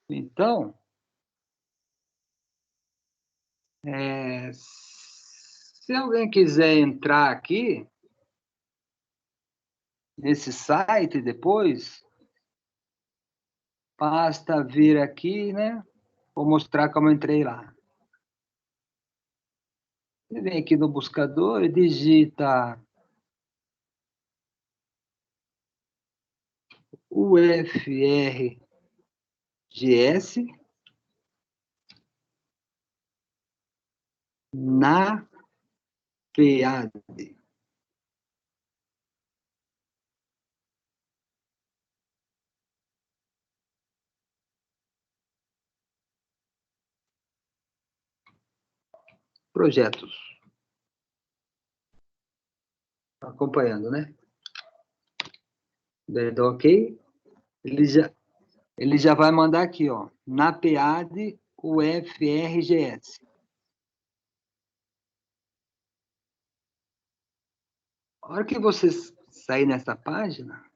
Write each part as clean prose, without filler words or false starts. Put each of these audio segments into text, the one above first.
Então, se alguém quiser entrar aqui, nesse site depois, basta vir aqui, né? Vou mostrar como eu entrei lá. Você vem aqui no buscador e digita UFRGS na PEAD. Projetos. Tá acompanhando, né? Daí dá OK. Ele já vai mandar aqui, ó, na PEAD UFRGS. A hora que você sair nessa página,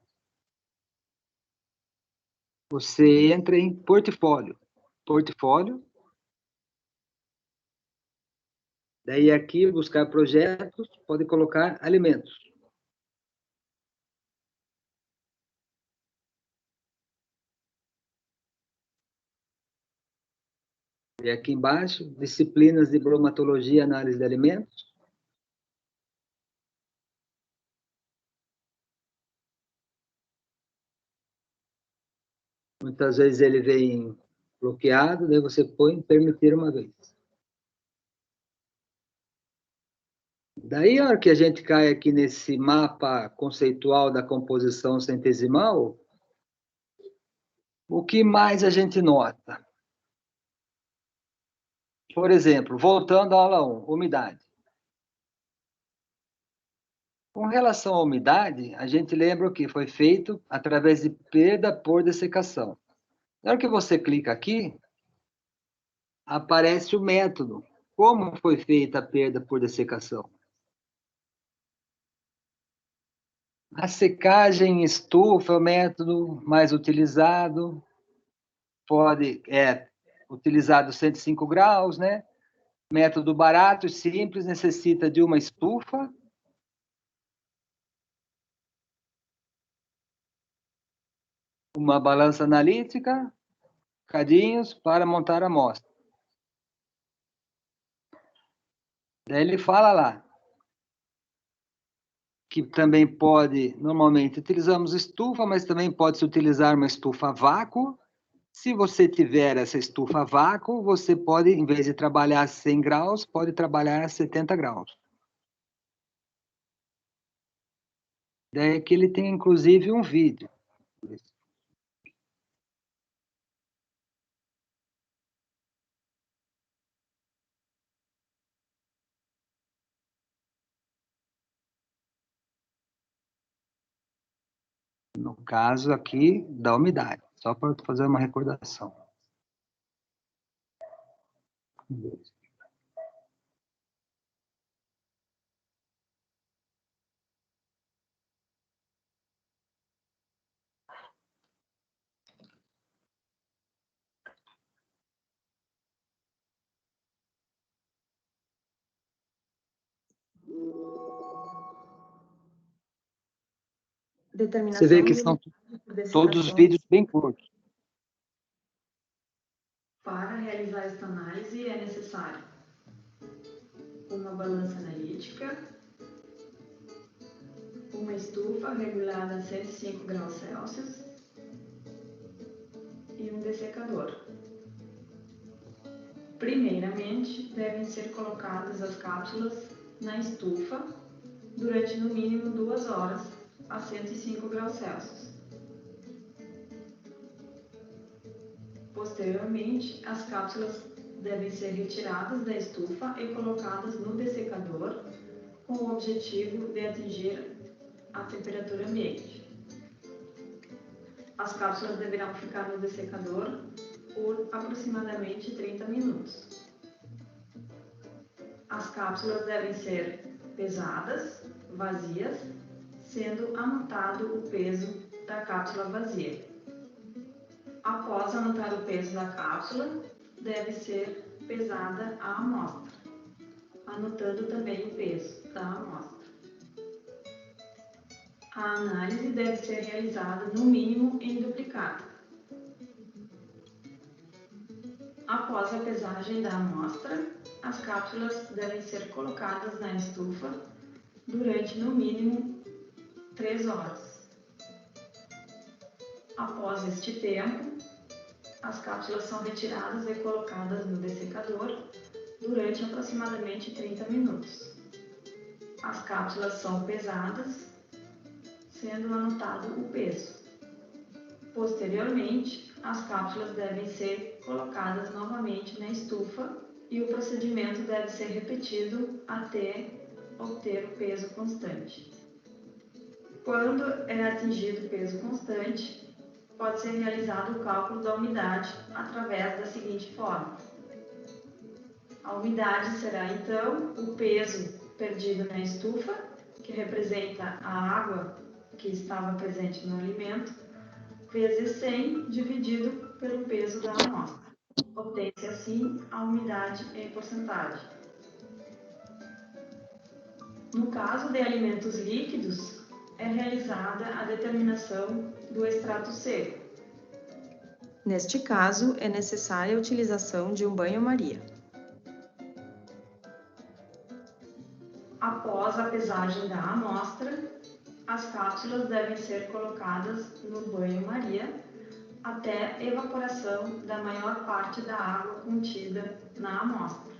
você entra em portfólio. Portfólio. Daí aqui, buscar projetos, pode colocar alimentos. E aqui embaixo, disciplinas de bromatologia e análise de alimentos. Muitas vezes ele vem bloqueado, daí você põe permitir uma vez. Daí, a hora que a gente cai aqui nesse mapa conceitual da composição centesimal, o que mais a gente nota? Por exemplo, voltando à aula 1, umidade. Com relação à umidade, a gente lembra o que foi feito através de perda por dessecação. Na hora que você clica aqui, aparece o método. Como foi feita a perda por dessecação? A secagem em estufa é o método mais utilizado. Utilizado 105 graus, né? Método barato e simples, necessita de uma estufa, uma balança analítica, cadinhos para montar a amostra. Daí ele fala lá que também pode, normalmente utilizamos estufa, mas também pode-se utilizar uma estufa a vácuo. Se você tiver essa estufa a vácuo, você pode, em vez de trabalhar a 100 graus, pode trabalhar a 70 graus. Daí aqui ele tem, inclusive, um vídeo. No caso aqui, da umidade, só para fazer uma recordação. Você vê que são todos os vídeos bem curtos. Para realizar esta análise é necessário uma balança analítica, uma estufa regulada a 105 graus Celsius e um dessecador. Primeiramente, devem ser colocadas as cápsulas na estufa durante no mínimo 2 horas a 105 graus Celsius. Posteriormente, as cápsulas devem ser retiradas da estufa e colocadas no dessecador com o objetivo de atingir a temperatura ambiente. As cápsulas deverão ficar no dessecador por aproximadamente 30 minutos. As cápsulas devem ser pesadas, vazias, sendo anotado o peso da cápsula vazia. Após anotar o peso da cápsula, deve ser pesada a amostra, anotando também o peso da amostra. A análise deve ser realizada no mínimo em duplicado. Após a pesagem da amostra, as cápsulas devem ser colocadas na estufa durante no mínimo 3 horas. Após este tempo, as cápsulas são retiradas e colocadas no dessecador durante aproximadamente 30 minutos. As cápsulas são pesadas, sendo anotado o peso. Posteriormente, as cápsulas devem ser colocadas novamente na estufa e o procedimento deve ser repetido até obter o peso constante. Quando é atingido o peso constante, pode ser realizado o cálculo da umidade através da seguinte forma. A umidade será, então, o peso perdido na estufa, que representa a água que estava presente no alimento, vezes 100 dividido pelo peso da amostra. Obtém-se assim a umidade em porcentagem. No caso de alimentos líquidos, é realizada a determinação do extrato seco. Neste caso, é necessária a utilização de um banho-maria. Após a pesagem da amostra, as cápsulas devem ser colocadas no banho-maria até evaporação da maior parte da água contida na amostra.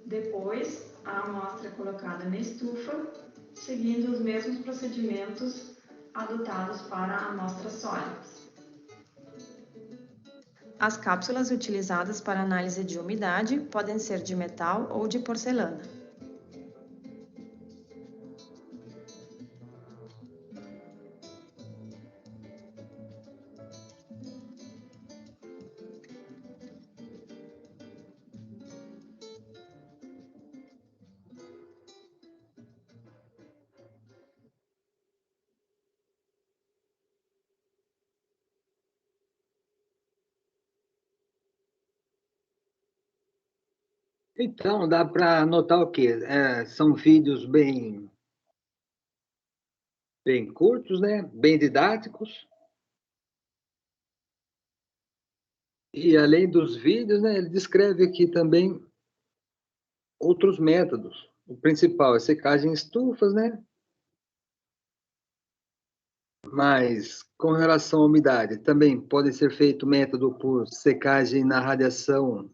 Depois, a amostra é colocada na estufa, seguindo os mesmos procedimentos adotados para amostras sólidas. As cápsulas utilizadas para análise de umidade podem ser de metal ou de porcelana. Então, dá para notar o quê? São vídeos bem curtos, né? Bem didáticos. E, além dos vídeos, né, ele descreve aqui também outros métodos. O principal é secagem em estufas, né? Mas, com relação à umidade, também pode ser feito método por secagem na radiação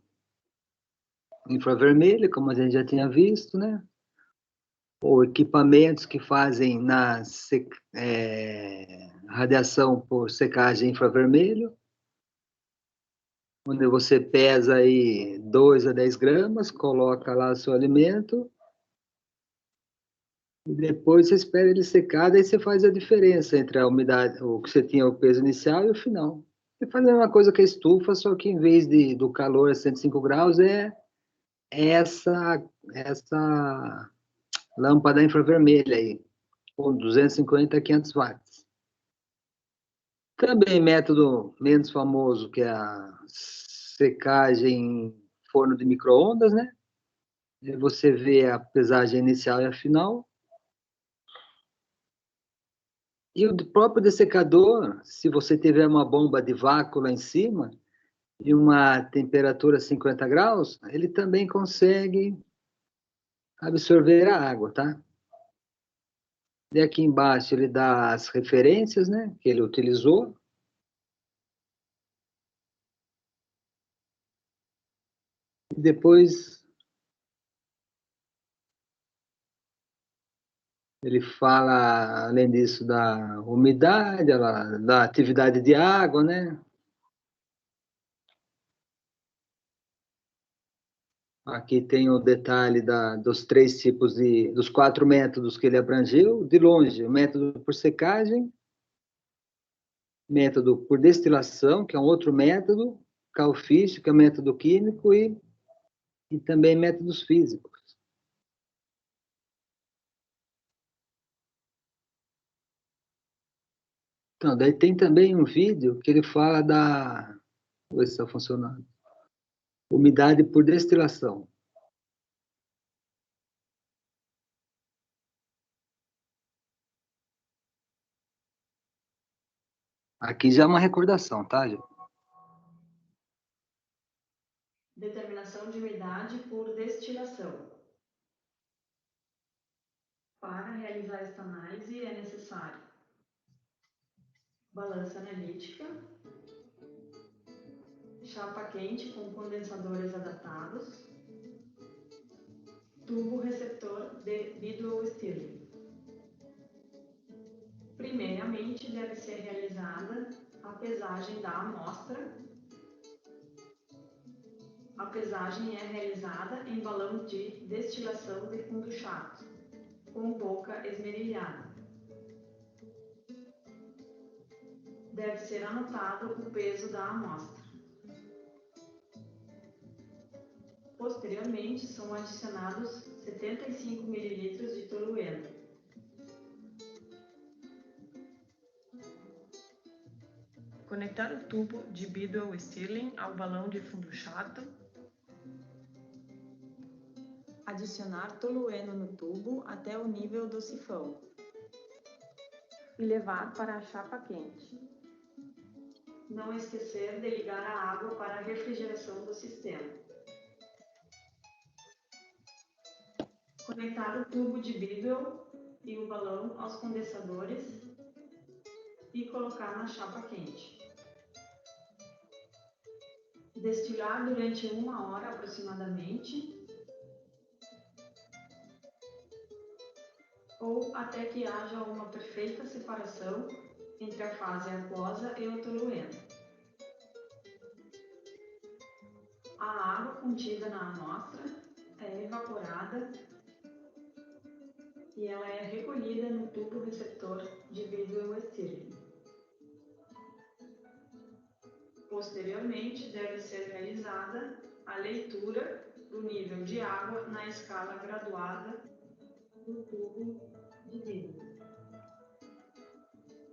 infravermelha, como a gente já tinha visto, né? Ou equipamentos que fazem radiação por secagem infravermelho, onde você pesa aí 2 a 10 gramas, coloca lá o seu alimento, e depois você espera ele secar, daí você faz a diferença entre a umidade, o que você tinha o peso inicial e o final. Você faz a mesma coisa que a estufa, só que em vez do calor a 105 graus, é essa lâmpada infravermelha aí, com 250 a 500 watts. Também método menos famoso, que é a secagem em forno de micro-ondas, né? Você vê a pesagem inicial e a final. E o próprio dessecador, se você tiver uma bomba de vácuo lá em cima, e uma temperatura 50 graus, ele também consegue absorver a água, tá? E aqui embaixo ele dá as referências, né, que ele utilizou. E depois ele fala, além disso, da umidade, da atividade de água, né? Aqui tem o detalhe dos 3 tipos dos 4 métodos que ele abrangeu. De longe, o método por secagem, método por destilação, que é um outro método, calfício, que é um método químico, e também métodos físicos. Então, daí tem também um vídeo que ele fala da... Vou ver se está funcionando. Umidade por destilação. Aqui já é uma recordação, tá, gente? Determinação de umidade por destilação. Para realizar esta análise é necessário balança analítica, chapa quente com condensadores adaptados, tubo receptor de vidro ou Stirling. Primeiramente, deve ser realizada a pesagem da amostra. A pesagem é realizada em balão de destilação de fundo chato, com boca esmerilhada. Deve ser anotado o peso da amostra. Posteriormente, são adicionados 75 ml de tolueno. Conectar o tubo de vidro ou Stirling ao balão de fundo chato. Adicionar tolueno no tubo até o nível do sifão. E levar para a chapa quente. Não esquecer de ligar a água para a refrigeração do sistema. Conectar o tubo de vidro e o balão aos condensadores e colocar na chapa quente. Destilar durante 1 hora aproximadamente, ou até que haja uma perfeita separação entre a fase aquosa e o tolueno. A água contida na amostra é evaporada e ela é recolhida no tubo receptor de vidro ou Stirling. Posteriormente, deve ser realizada a leitura do nível de água na escala graduada do tubo de vidro.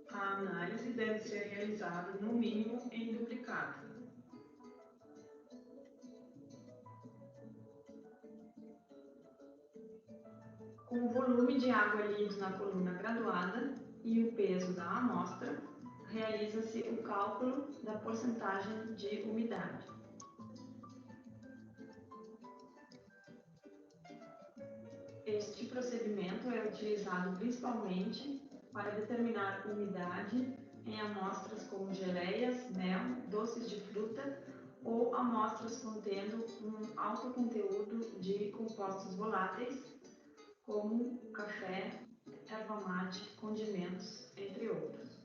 A análise deve ser realizada no mínimo em duplicado. Com o volume de água lido na coluna graduada e o peso da amostra, realiza-se o cálculo da porcentagem de umidade. Este procedimento é utilizado principalmente para determinar umidade em amostras como geleias, mel, doces de fruta ou amostras contendo um alto conteúdo de compostos voláteis, como café, erva mate, condimentos, entre outros.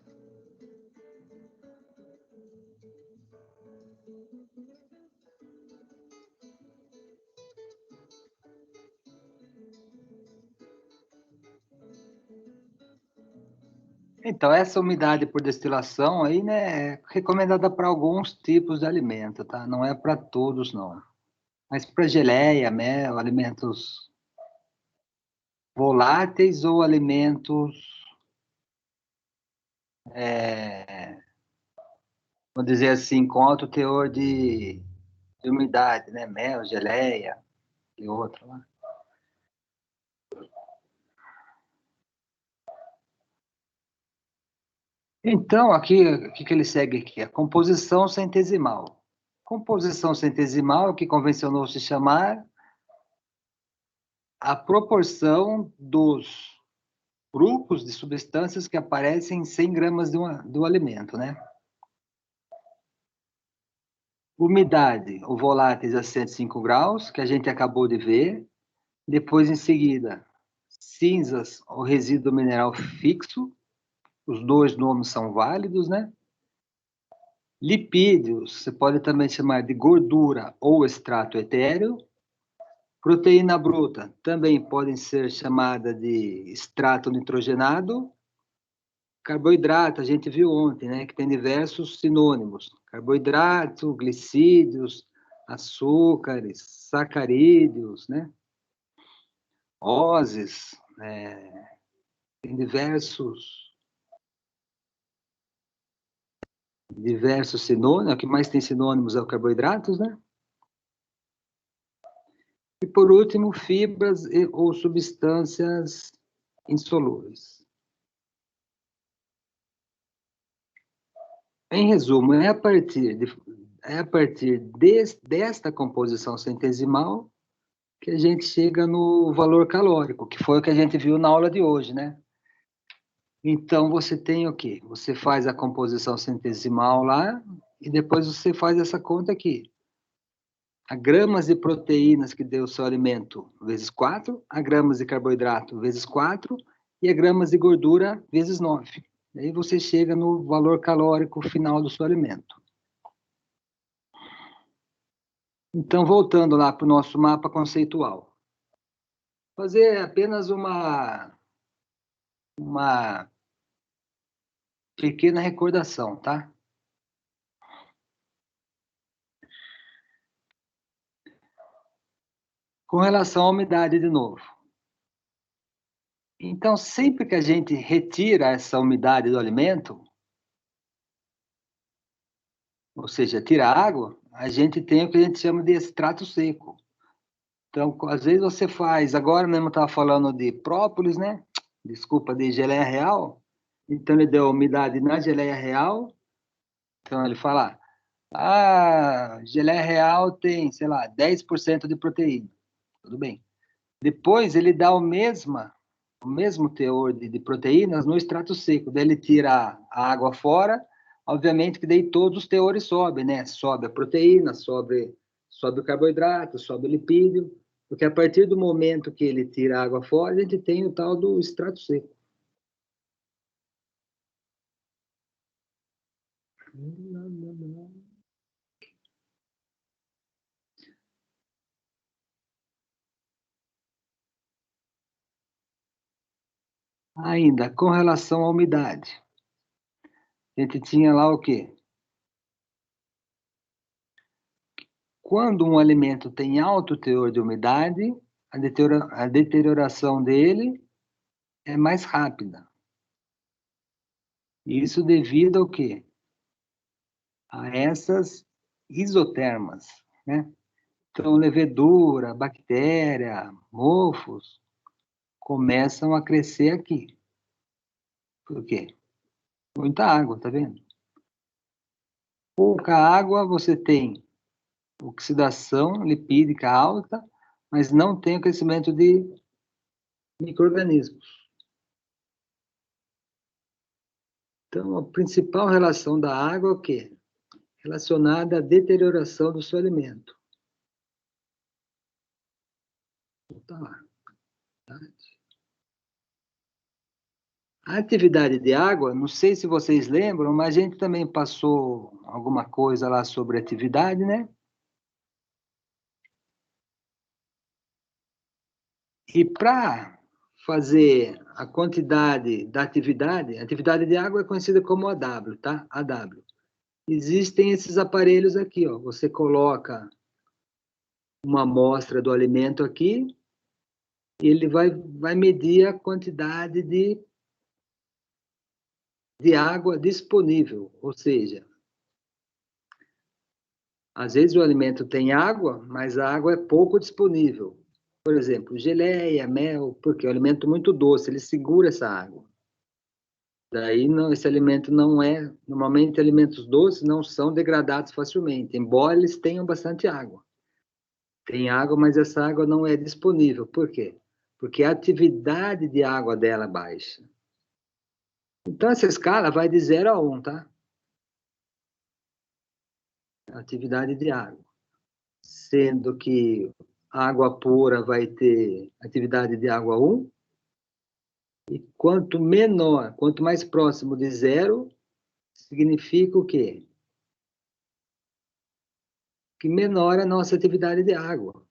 Então, essa umidade por destilação aí, né, é recomendada para alguns tipos de alimento, tá? Não é para todos, não. Mas para geleia, mel, alimentos voláteis ou alimentos, vamos dizer assim, com alto teor de umidade, né? Mel, geleia e outro lá. Então, aqui, o que ele segue aqui? A composição centesimal. Composição centesimal, é o que convencionou se chamar a proporção dos grupos de substâncias que aparecem em 100 gramas do alimento, né? Umidade, o voláteis a 105 graus, que a gente acabou de ver. Depois, em seguida, cinzas, o resíduo mineral fixo. Os dois nomes são válidos, né? Lipídios, você pode também chamar de gordura ou extrato etéreo. Proteína bruta, também podem ser chamada de extrato nitrogenado. Carboidrato, a gente viu ontem, né, que tem diversos sinônimos. Carboidrato, glicídios, açúcares, sacarídeos, né? Ozes, tem diversos diversos sinônimos, o que mais tem sinônimos é o carboidratos, né? E, por último, fibras ou substâncias insolúveis. Em resumo, é a partir desta composição centesimal que a gente chega no valor calórico, que foi o que a gente viu na aula de hoje, né? Então, você tem o quê? Você faz a composição centesimal lá, e depois você faz essa conta aqui. A gramas de proteínas que deu o seu alimento, vezes 4, a gramas de carboidrato, vezes 4, e a gramas de gordura, vezes 9. Aí você chega no valor calórico final do seu alimento. Então, voltando lá para o nosso mapa conceitual. Fazer apenas uma pequena recordação, tá? Com relação à umidade de novo. Então, sempre que a gente retira essa umidade do alimento, ou seja, tira a água, a gente tem o que a gente chama de extrato seco. Então, às vezes você faz, agora mesmo estava falando de própolis, né? Desculpa, de geleia real. Então, ele deu umidade na geleia real. Então, ele fala, geleia real tem, sei lá, 10% de proteína. Tudo bem. Depois, ele dá o mesmo teor de proteínas no extrato seco. Daí ele tira a água fora, obviamente que daí todos os teores sobem, né? Sobe a proteína, sobe o carboidrato, sobe o lipídio, porque a partir do momento que ele tira a água fora, a gente tem o tal do extrato seco. Ainda, com relação à umidade, a gente tinha lá o quê? Quando um alimento tem alto teor de umidade, a deterioração dele é mais rápida. Isso devido ao quê? A essas isotermas, né? Então, levedura, bactéria, mofos, começam a crescer aqui. Por quê? Muita água, tá vendo? Pouca água, você tem oxidação lipídica alta, mas não tem o crescimento de micro-organismos. Então, a principal relação da água é o quê? Relacionada à deterioração do seu alimento. Tá lá. Tá? A atividade de água, não sei se vocês lembram, mas a gente também passou alguma coisa lá sobre atividade, né? E para fazer a quantidade da atividade, a atividade de água é conhecida como AW, tá? AW. Existem esses aparelhos aqui, ó. Você coloca uma amostra do alimento aqui, e ele vai medir a quantidade de água disponível, ou seja, às vezes o alimento tem água, mas a água é pouco disponível. Por exemplo, geleia, mel, porque é um alimento muito doce, ele segura essa água. Daí, não, esse alimento não é... Normalmente, alimentos doces não são degradados facilmente, embora eles tenham bastante água. Tem água, mas essa água não é disponível. Por quê? Porque a atividade de água dela é baixa. Então, essa escala vai de 0 a 1, tá? Atividade de água. Sendo que água pura vai ter atividade de água 1, e quanto menor, quanto mais próximo de 0, significa o quê? Que menor a nossa atividade de água.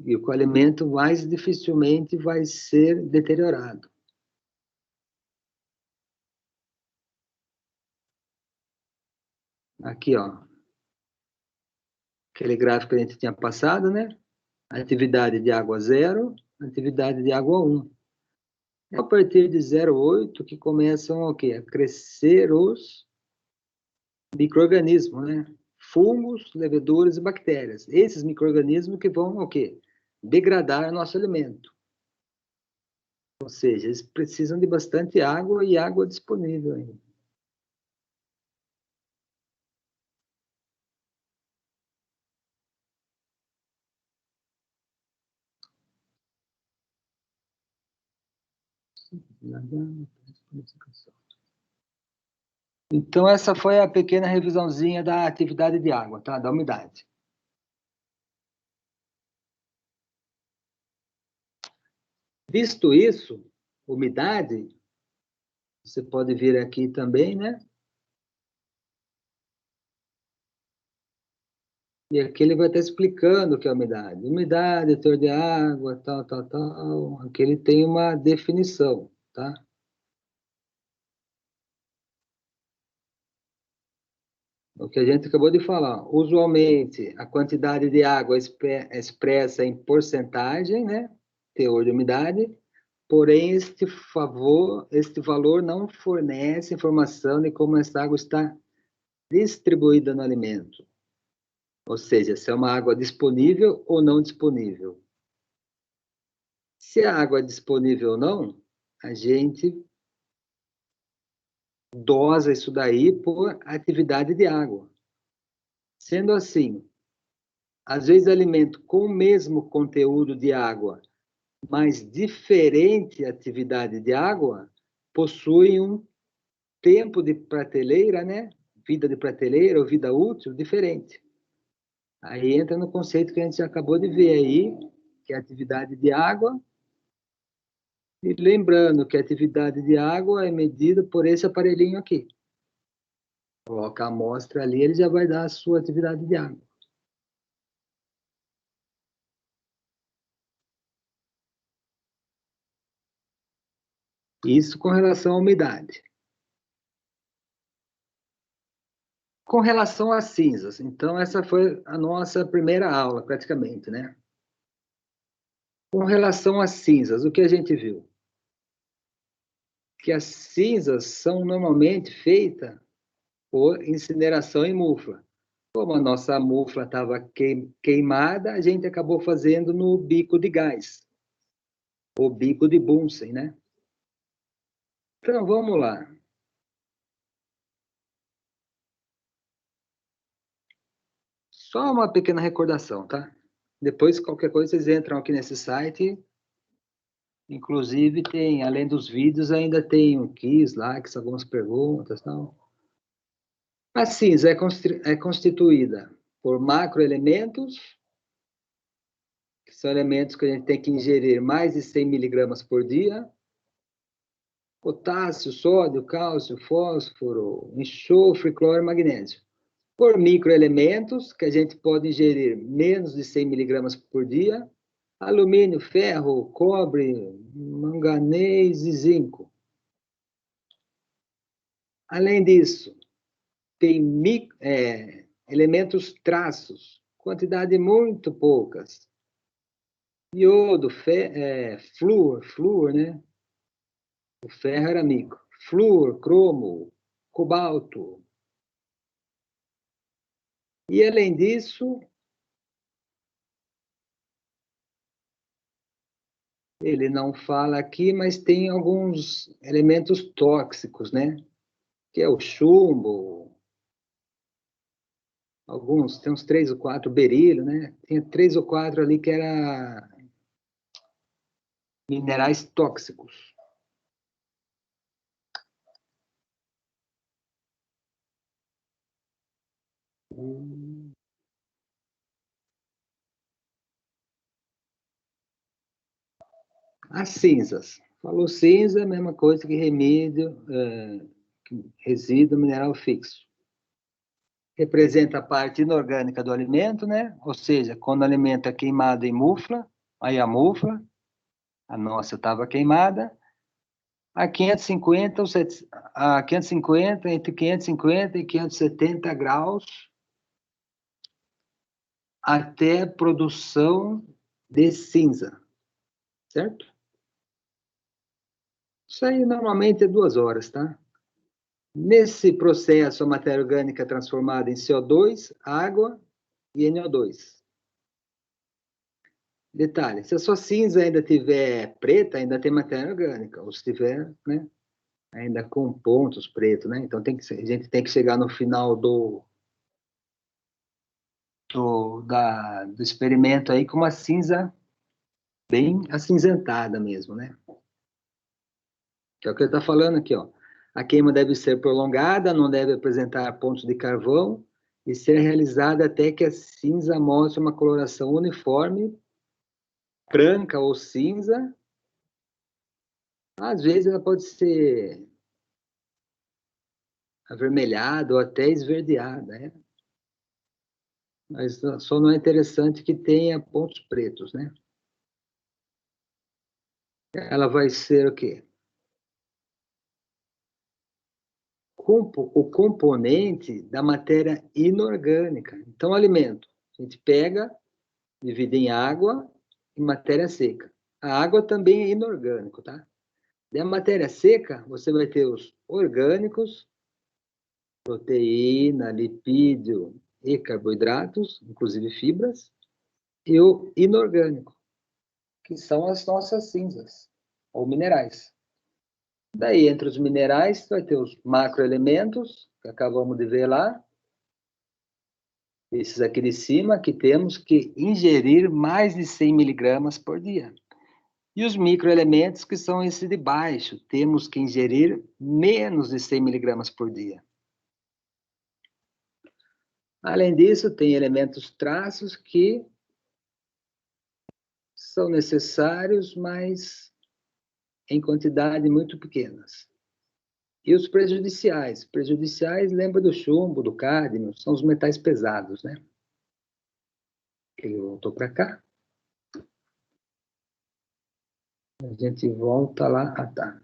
E o alimento mais dificilmente vai ser deteriorado. Aqui, ó. Aquele gráfico que a gente tinha passado, né? Atividade de água 0, atividade de água 1. É a partir de 0,8 que começam o quê? A crescer os micro-organismos, né? Fungos, leveduras e bactérias. Esses micro-organismos que vão, o quê? Degradar nosso alimento. Ou seja, eles precisam de bastante água e água disponível ainda. Então, essa foi a pequena revisãozinha da atividade de água, tá? Da umidade. Visto isso, umidade, você pode vir aqui também, né? E aqui ele vai estar explicando o que é umidade. Umidade, teor de água, tal, tal, tal. Aqui ele tem uma definição, tá? O que a gente acabou de falar. Usualmente, a quantidade de água é expressa em porcentagem, né? Teor de umidade. Porém, este valor não fornece informação de como essa água está distribuída no alimento. Ou seja, se é uma água disponível ou não disponível. Se a água é disponível ou não, a gente dosa isso daí por atividade de água. Sendo assim, às vezes alimento com o mesmo conteúdo de água, mas diferente atividade de água, possui um tempo de prateleira, né? Vida de prateleira ou vida útil diferente. Aí entra no conceito que a gente já acabou de ver aí, que é a atividade de água. E lembrando que a atividade de água é medida por esse aparelhinho aqui. Coloca a amostra ali, ele já vai dar a sua atividade de água. Isso com relação à umidade. Com relação às cinzas, então essa foi a nossa primeira aula, praticamente, né? Com relação às cinzas, o que a gente viu? Que as cinzas são normalmente feitas por incineração em mufla. Como a nossa mufla estava queimada, a gente acabou fazendo no bico de gás, o bico de Bunsen, né? Então, vamos lá. Só uma pequena recordação, tá? Depois, qualquer coisa, vocês entram aqui nesse site. Inclusive, tem, além dos vídeos, ainda tem um quiz lá, que são algumas perguntas e tal. A cinza é constituída por macroelementos, que são elementos que a gente tem que ingerir mais de 100 miligramas por dia. Potássio, sódio, cálcio, fósforo, enxofre, cloro e magnésio. Por microelementos, que a gente pode ingerir menos de 100 miligramas por dia, alumínio, ferro, cobre, manganês e zinco. Além disso, tem elementos traços, quantidade muito poucas. Iodo, flúor, né? O ferro era micro. Flúor, cromo, cobalto. E, além disso, ele não fala aqui, mas tem alguns elementos tóxicos, né? Que é o chumbo, alguns, tem uns 3 ou 4, berílio, né? Tinha 3 ou 4 ali que eram minerais tóxicos. As cinzas. Falou cinza, mesma coisa que resíduo mineral fixo. Representa a parte inorgânica do alimento, né? Ou seja, quando o alimento é queimado em mufla, aí a mufla, a nossa estava queimada, a 550, entre 550 e 570 graus, até produção de cinza, certo? Isso aí normalmente é 2 horas, tá? Nesse processo, a matéria orgânica é transformada em CO2, água e NO2. Detalhe, se a sua cinza ainda tiver preta, ainda tem matéria orgânica, ou se tiver, né, ainda com pontos pretos, né? Então, a gente tem que chegar no final do experimento aí com uma cinza bem acinzentada mesmo, né? Que é o que ele está falando aqui, ó. A queima deve ser prolongada, não deve apresentar pontos de carvão e ser realizada até que a cinza mostre uma coloração uniforme, branca ou cinza. Às vezes ela pode ser avermelhada ou até esverdeada, né? Mas só não é interessante que tenha pontos pretos, né? Ela vai ser o quê? O componente da matéria inorgânica. Então, alimento. A gente pega, divide em água e matéria seca. A água também é inorgânico, tá? Da matéria seca, você vai ter os orgânicos, proteína, lipídio e carboidratos, inclusive fibras, e o inorgânico, que são as nossas cinzas, ou minerais. Daí, entre os minerais, vai ter os macroelementos, que acabamos de ver lá, esses aqui de cima, que temos que ingerir mais de 100 miligramas por dia. E os microelementos, que são esses de baixo, temos que ingerir menos de 100 miligramas por dia. Além disso, tem elementos traços que são necessários, mas em quantidade muito pequenas. E os prejudiciais? Prejudiciais, lembra do chumbo, do cádmio, são os metais pesados, né? Ele voltou para cá. A gente volta lá. Ah, tá.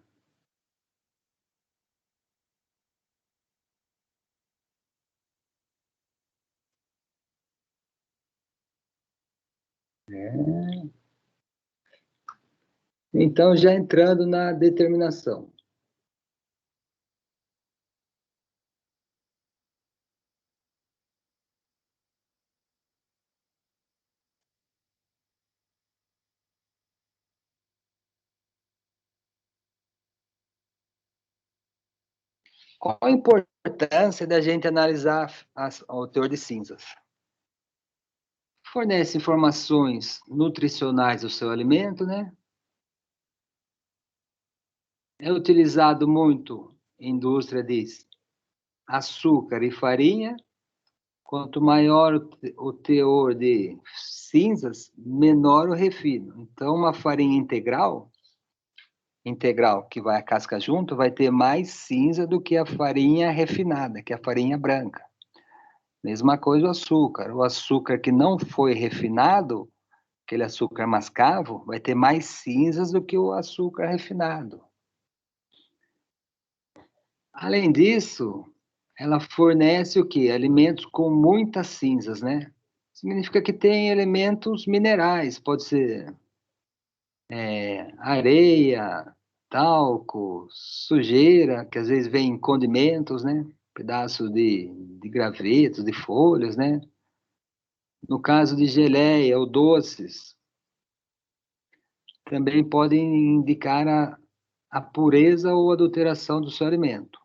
Então, já entrando na determinação. Qual a importância da gente analisar o teor de cinzas? Fornece informações nutricionais do seu alimento, né? É utilizado muito em indústria de açúcar e farinha. Quanto maior o teor de cinzas, menor o refino. Então, uma farinha integral que vai a casca junto, vai ter mais cinza do que a farinha refinada, que é a farinha branca. Mesma coisa o açúcar. O açúcar que não foi refinado, aquele açúcar mascavo, vai ter mais cinzas do que o açúcar refinado. Além disso, ela fornece o quê? Alimentos com muitas cinzas, né? Significa que tem elementos minerais, pode ser areia, talco, sujeira, que às vezes vem em condimentos, né? Pedaços de gravetos, de folhas, né? No caso de geleia ou doces, também podem indicar a pureza ou adulteração do seu alimento.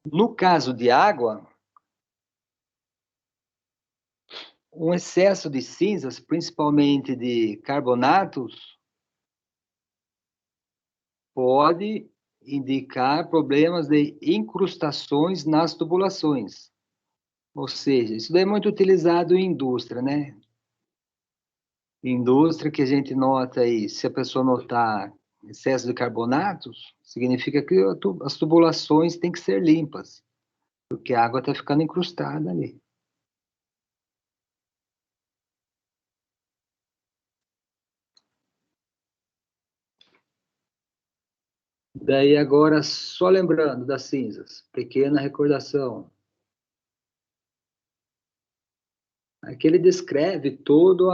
No caso de água, um excesso de cinzas, principalmente de carbonatos, pode indicar problemas de incrustações nas tubulações. Ou seja, isso daí é muito utilizado em indústria, né? Indústria que a gente nota aí, se a pessoa notar excesso de carbonatos, significa que as tubulações têm que ser limpas, porque a água está ficando incrustada ali. Daí agora, só lembrando das cinzas, pequena recordação. Aqui ele descreve todo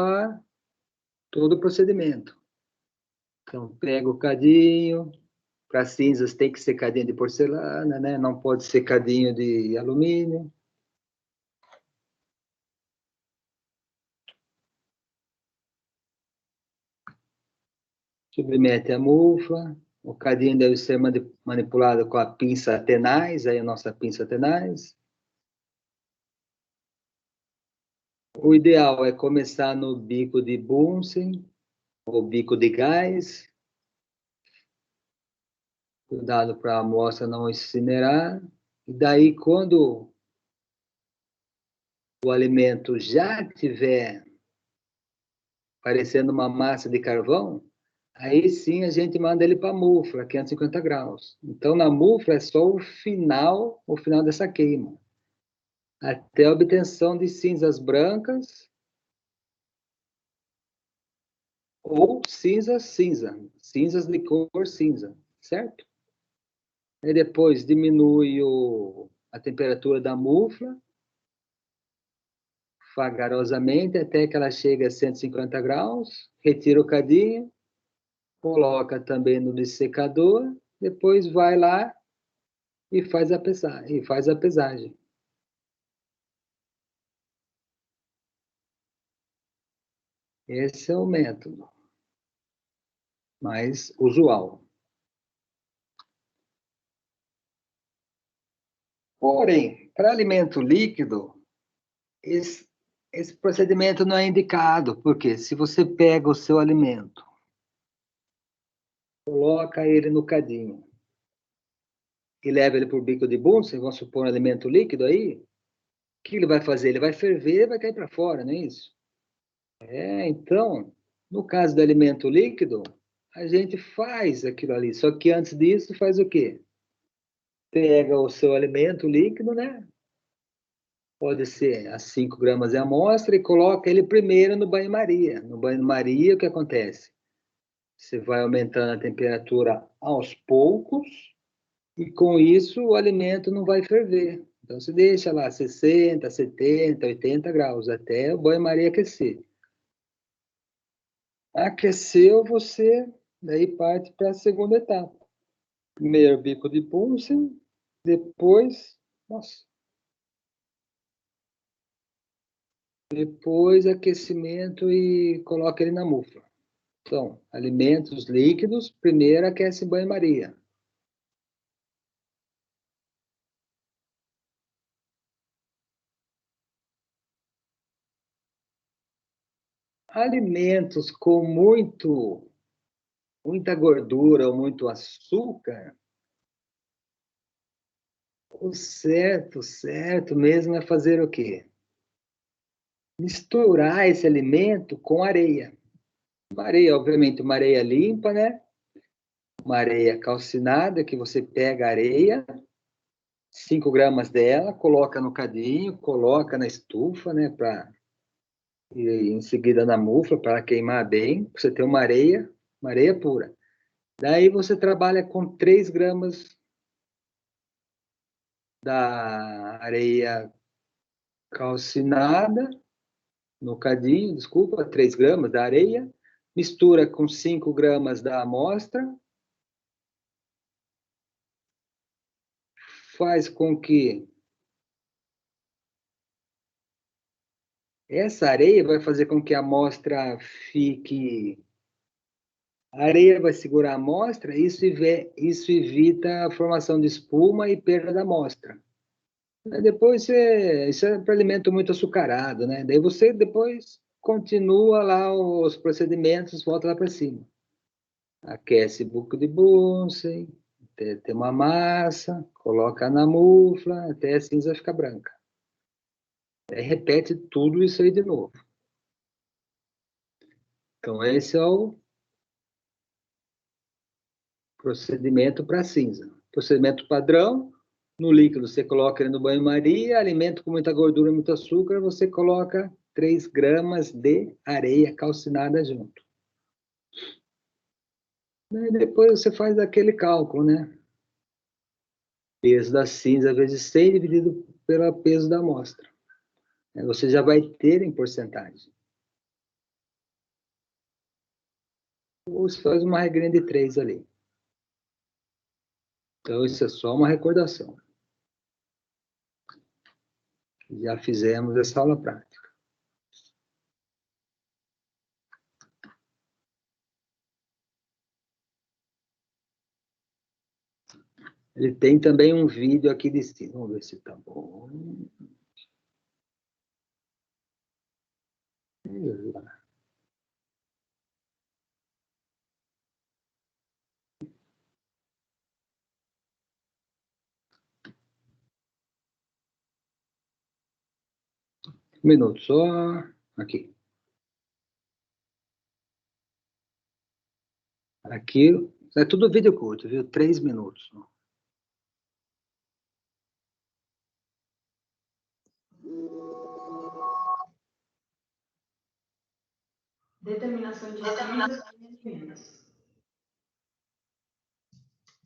o procedimento. Então, pega o cadinho, Para cinzas tem que ser cadinho de porcelana, né? Não pode ser cadinho de alumínio. Submete a mufla. O cadinho deve ser manipulado com a pinça tenaz, aí a nossa pinça tenaz. O ideal é começar no bico de Bunsen, ou bico de gás. Cuidado para a amostra não incinerar. E daí, quando o alimento já tiver parecendo uma massa de carvão, aí sim a gente manda ele para a mufla, 550 graus. Então, na mufla é só o final dessa queima. Até a obtenção de cinzas brancas ou cinzas de cor cinza, certo? Aí depois diminui a temperatura da mufla, vagarosamente, até que ela chegue a 150 graus, retira o cadinho, coloca também no dessecador, depois vai lá e faz a pesagem. Esse é o método mais usual. Porém, para alimento líquido, esse procedimento não é indicado, porque se você pega o seu alimento, coloca ele no cadinho e leva ele para o bico de Bunsen, vamos supor um alimento líquido aí, o que ele vai fazer? Ele vai ferver, vai cair para fora, não é isso? Então, no caso do alimento líquido, a gente faz aquilo ali, só que antes disso faz o quê? Pega o seu alimento líquido, né? Pode ser a 5 gramas de amostra e coloca ele primeiro no banho-maria. No banho-maria, o que acontece? Você vai aumentando a temperatura aos poucos e com isso o alimento não vai ferver. Então, você deixa lá 60, 70, 80 graus até o banho-maria aquecer. Aqueceu, você daí parte para a segunda etapa. Primeiro bico de Bunsen, depois, depois aquecimento e coloca ele na mufla. Então, alimentos líquidos, primeiro aquece em banho-maria. Alimentos com muita gordura ou muito açúcar, o certo mesmo é fazer o quê? Misturar esse alimento com areia. Uma areia, obviamente, uma areia limpa, né? Uma areia calcinada, que você pega a areia, 5 gramas dela, coloca no cadinho, coloca na estufa, né? E em seguida na mufla, para queimar bem. Você tem uma areia pura. Daí você trabalha com 3 gramas da areia calcinada, no cadinho, desculpa, 3 gramas da areia, mistura com 5 gramas da amostra, faz com que essa areia vai fazer com que a amostra fique... A areia vai segurar a amostra, isso evita a formação de espuma e perda da amostra. Depois, isso é para alimento muito açucarado, né? Daí você depois continua lá os procedimentos, volta lá para cima. Aquece buco de Bunsen, tem uma massa, coloca na mufla, até a cinza ficar branca. Aí repete tudo isso aí de novo. Então, esse é o procedimento para cinza. Procedimento padrão, no líquido você coloca ele no banho-maria, alimento com muita gordura e muito açúcar, você coloca 3 gramas de areia calcinada junto. E depois você faz aquele cálculo, né? Peso da cinza vezes 100 dividido pelo peso da amostra. Você já vai ter em porcentagem. Ou você faz uma regrinha de 3 ali. Então, isso é só uma recordação. Já fizemos essa aula prática. Ele tem também um vídeo aqui de cima. Vamos ver se tá bom. Um minuto só. Aqui. Aqui é tudo vídeo curto, viu? 3 minutos. Determinação de cinzas e rendimentos.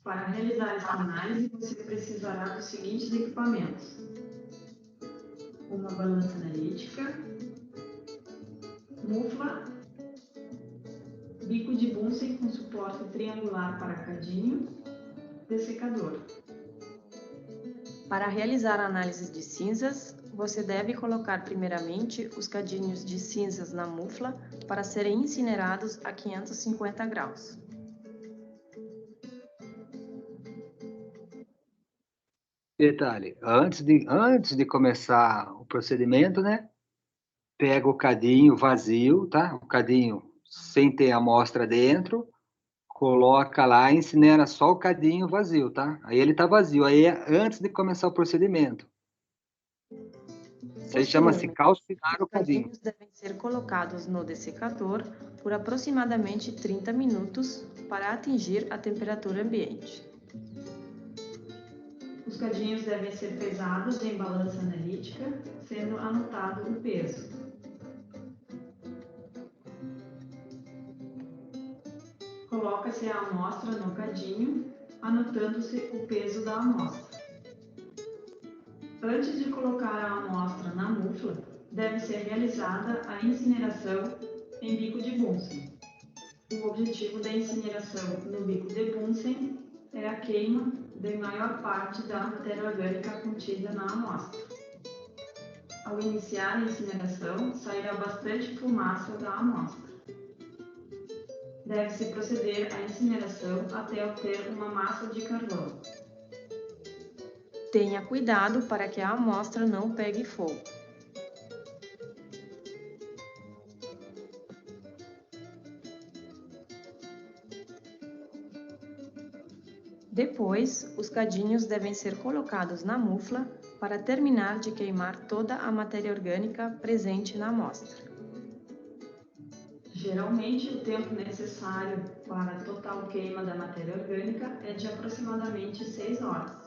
Para realizar essa análise, você precisará dos seguintes equipamentos: uma balança analítica, mufla, bico de Bunsen com suporte triangular para cadinho, dessecador. Para realizar a análise de cinzas, você deve colocar primeiramente os cadinhos de cinzas na mufla para serem incinerados a 550 graus. Detalhe, antes de começar o procedimento, né? Pega o cadinho vazio, tá? O cadinho sem ter a amostra dentro, coloca lá e incinera só o cadinho vazio, tá? Aí ele tá vazio, aí é antes de começar o procedimento. Isso aí chama-se calcinar o Os cadinho. cadinhos devem ser colocados no dessecador por aproximadamente 30 minutos para atingir a temperatura ambiente. Os cadinhos devem ser pesados em balança analítica, sendo anotado o peso. Coloca-se a amostra no cadinho, anotando-se o peso da amostra. Antes de colocar a amostra na mufla, deve ser realizada a incineração em bico de Bunsen. O objetivo da incineração no bico de Bunsen é a queima da maior parte da matéria orgânica contida na amostra. Ao iniciar a incineração, sairá bastante fumaça da amostra. Deve-se proceder à incineração até obter uma massa de carvão. Tenha cuidado para que a amostra não pegue fogo. Depois, os cadinhos devem ser colocados na mufla para terminar de queimar toda a matéria orgânica presente na amostra. Geralmente, o tempo necessário para a total queima da matéria orgânica é de aproximadamente 6 horas.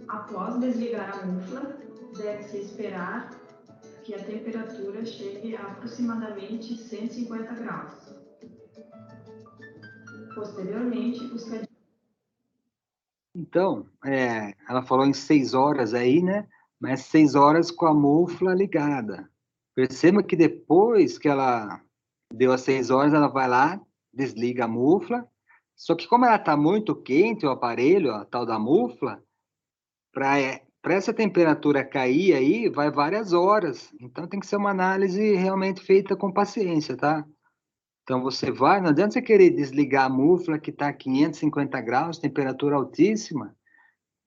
Após desligar a mufla, deve-se esperar que a temperatura chegue a aproximadamente 150 graus. Posteriormente, os cadinhos... Então, ela falou em 6 horas aí, né? Mas 6 horas com a mufla ligada. Perceba que depois que ela deu as 6 horas, ela vai lá, desliga a mufla. Só que como ela está muito quente, o aparelho, a tal da mufla, para essa temperatura cair aí, vai várias horas. Então, tem que ser uma análise realmente feita com paciência, tá? Então, você vai, não adianta você querer desligar a mufla que está a 550 graus, temperatura altíssima,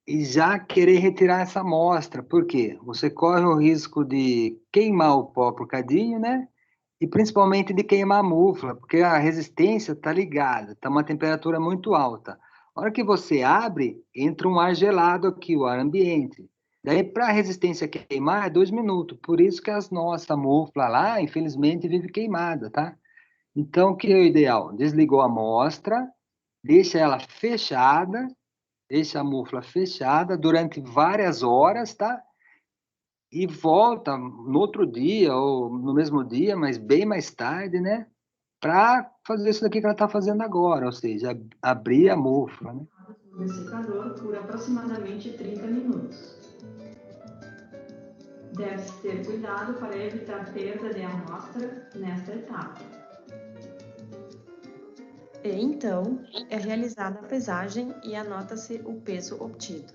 e já querer retirar essa amostra. Por quê? Você corre o risco de queimar o pó por cadinho, né? E principalmente de queimar a mufla, porque a resistência está ligada, está uma temperatura muito alta. A hora que você abre, entra um ar gelado aqui, o ar ambiente. Daí, para a resistência queimar, é 2 minutos. Por isso que as nossas muflas lá, infelizmente, vive queimada, tá? Então, o que é o ideal? Desligou a amostra, deixa ela fechada, deixa a mufla fechada durante várias horas, tá? E volta no outro dia, ou no mesmo dia, mas bem mais tarde, né? Para fazer isso daqui que ela está fazendo agora, ou seja, abrir a mufla, né? no dessecador por aproximadamente 30 minutos. Deve-se ter cuidado para evitar perda de amostra nesta etapa. E então é realizada a pesagem e anota-se o peso obtido.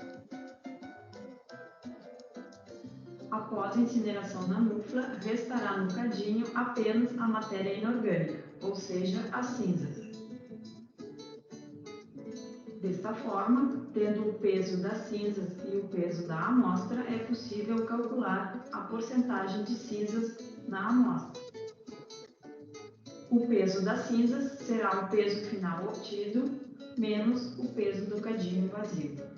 Após a incineração na mufla, restará no cadinho apenas a matéria inorgânica, ou seja, as cinzas. Desta forma, tendo o peso das cinzas e o peso da amostra, é possível calcular a porcentagem de cinzas na amostra. O peso das cinzas será o peso final obtido, menos o peso do cadinho vazio.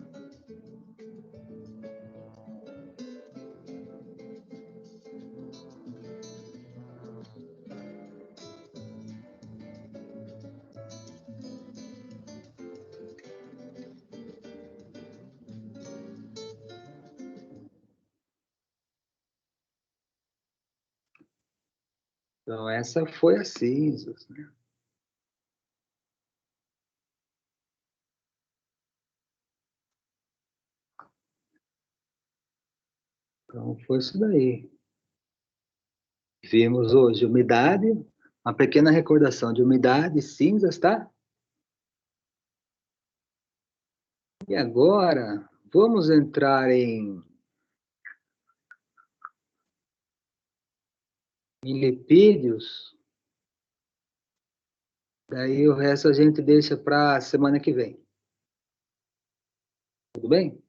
Então, essa foi a cinzas, né? Então, foi isso daí. Vimos hoje umidade, uma pequena recordação de umidade, cinzas, tá? E agora, vamos entrar em lipídios. Daí o resto a gente deixa para semana que vem. Tudo bem?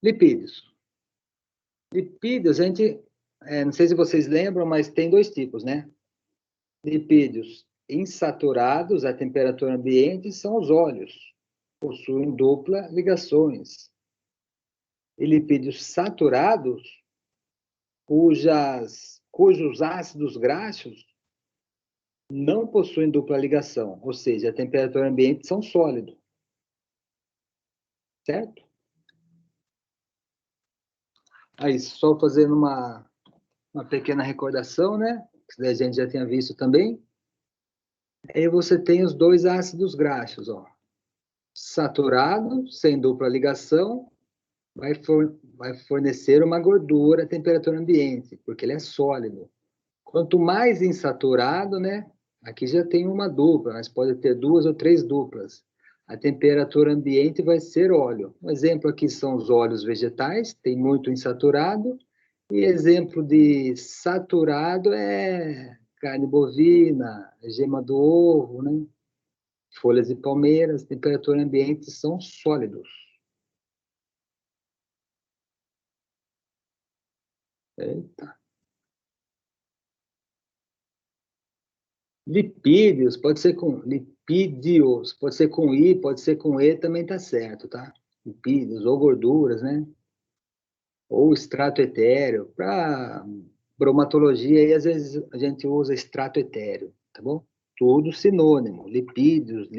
Lipídios. Lipídios, a gente, não sei se vocês lembram, mas tem dois tipos, né? Lipídios insaturados à temperatura ambiente são os óleos. Possuem dupla ligações. E lipídios saturados, cujos ácidos graxos não possuem dupla ligação, ou seja, a temperatura ambiente são sólidos. Certo? Aí, só fazendo uma pequena recordação, né? Que a gente já tinha visto também. Aí você tem os dois ácidos graxos, ó. Saturado, sem dupla ligação, vai fornecer uma gordura à temperatura ambiente, porque ele é sólido. Quanto mais insaturado, né? Aqui já tem uma dupla, mas pode ter duas ou três duplas. A temperatura ambiente vai ser óleo. Um exemplo aqui são os óleos vegetais, tem muito insaturado. E exemplo de saturado é carne bovina, gema do ovo, né? Folhas de palmeiras, temperatura ambiente são sólidos. Eita. Lipídios, pode ser com lipídios, pode ser com I, pode ser com E, também tá certo, tá? Lipídios, ou gorduras, né? Ou extrato etéreo. Para bromatologia, aí, às vezes a gente usa extrato etéreo, tá bom? Tudo sinônimo. Lipídios,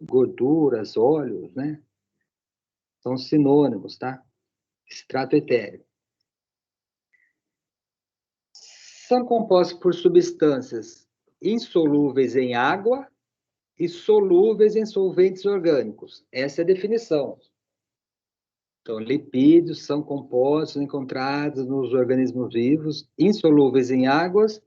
gorduras, óleos, né? São sinônimos, tá? Extrato etéreo. São compostos por substâncias insolúveis em água e solúveis em solventes orgânicos. Essa é a definição. Então, lipídios são compostos encontrados nos organismos vivos, insolúveis em águas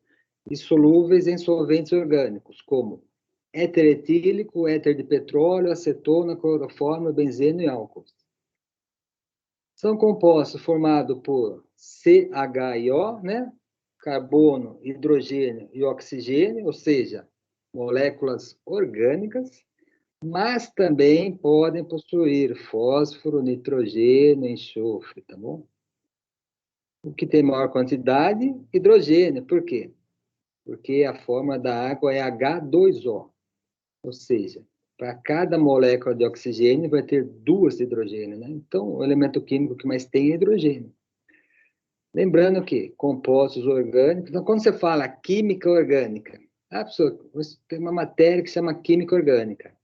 e solúveis em solventes orgânicos, como éter etílico, éter de petróleo, acetona, cloroformo, benzeno e álcool. São compostos formados por CHIO, né? Carbono, hidrogênio e oxigênio, ou seja, moléculas orgânicas, mas também podem possuir fósforo, nitrogênio, enxofre, tá bom? O que tem maior quantidade? Hidrogênio. Por quê? Porque a fórmula da água é H2O, ou seja, para cada molécula de oxigênio vai ter duas de hidrogênio, né? Então, o elemento químico que mais tem é hidrogênio. Lembrando que compostos orgânicos, então quando você fala química orgânica, a pessoa tem uma matéria que se chama química orgânica.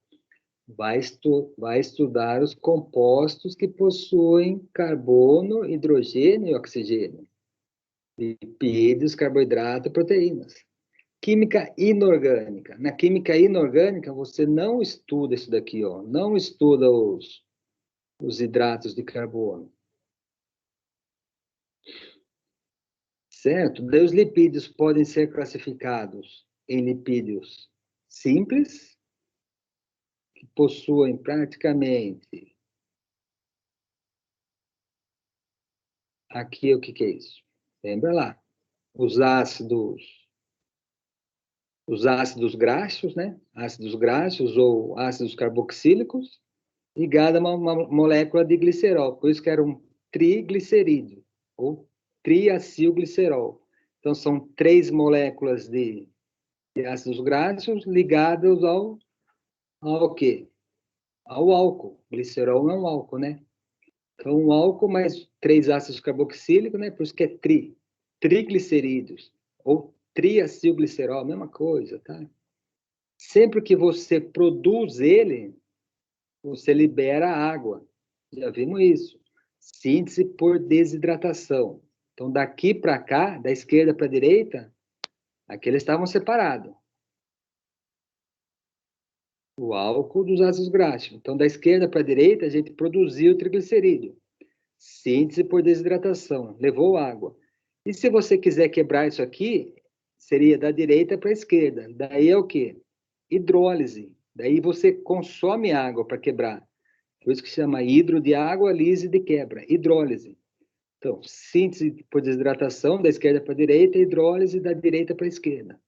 Vai estudar os compostos que possuem carbono, hidrogênio e oxigênio. Lipídios, carboidrato e proteínas. Química inorgânica. Na química inorgânica, você não estuda isso daqui, ó. Não estuda os hidratos de carbono. Certo? Daí os lipídios podem ser classificados em lipídios simples, que possuem praticamente... Aqui, o que é isso? Lembra lá. Os ácidos graxos, né? Ácidos graxos ou ácidos carboxílicos, ligado a uma molécula de glicerol. Por isso que era um triglicerídeo, ou triacilglicerol. Então, são 3 moléculas de ácidos graxos ligadas ao quê? Ao álcool. Glicerol é um álcool, né? Então, um álcool mais 3 ácidos carboxílicos, né? Por isso que é triglicerídeos, ou triacilglicerol, mesma coisa, tá? Sempre que você produz ele, você libera água. Já vimos isso. Síntese por desidratação. Então, daqui para cá, da esquerda para a direita, aqui eles estavam separados. O álcool dos ácidos graxos. Então, da esquerda para a direita, a gente produziu o triglicerídeo. Síntese por desidratação. Levou água. E se você quiser quebrar isso aqui, seria da direita para a esquerda. Daí é o quê? Hidrólise. Daí você consome água para quebrar. Por isso que se chama hidro de água, lise de quebra. Hidrólise. Então, síntese por desidratação, da esquerda para a direita, hidrólise da direita para a esquerda.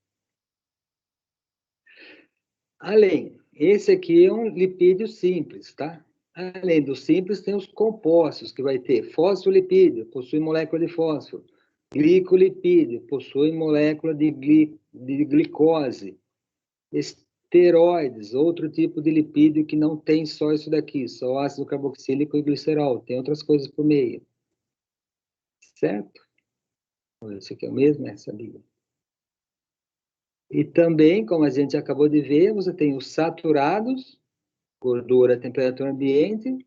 Além, esse aqui é um lipídio simples, tá? Além do simples, tem os compostos, que vai ter fosfolipídio, possui molécula de fósforo. Glicolipídio, possui molécula de glicose. Esteroides, outro tipo de lipídio que não tem só isso daqui, só ácido carboxílico e glicerol. Tem outras coisas por meio. Certo? Esse aqui é o mesmo, né? Sabia? E também, como a gente acabou de ver, você tem os saturados, gordura a temperatura ambiente,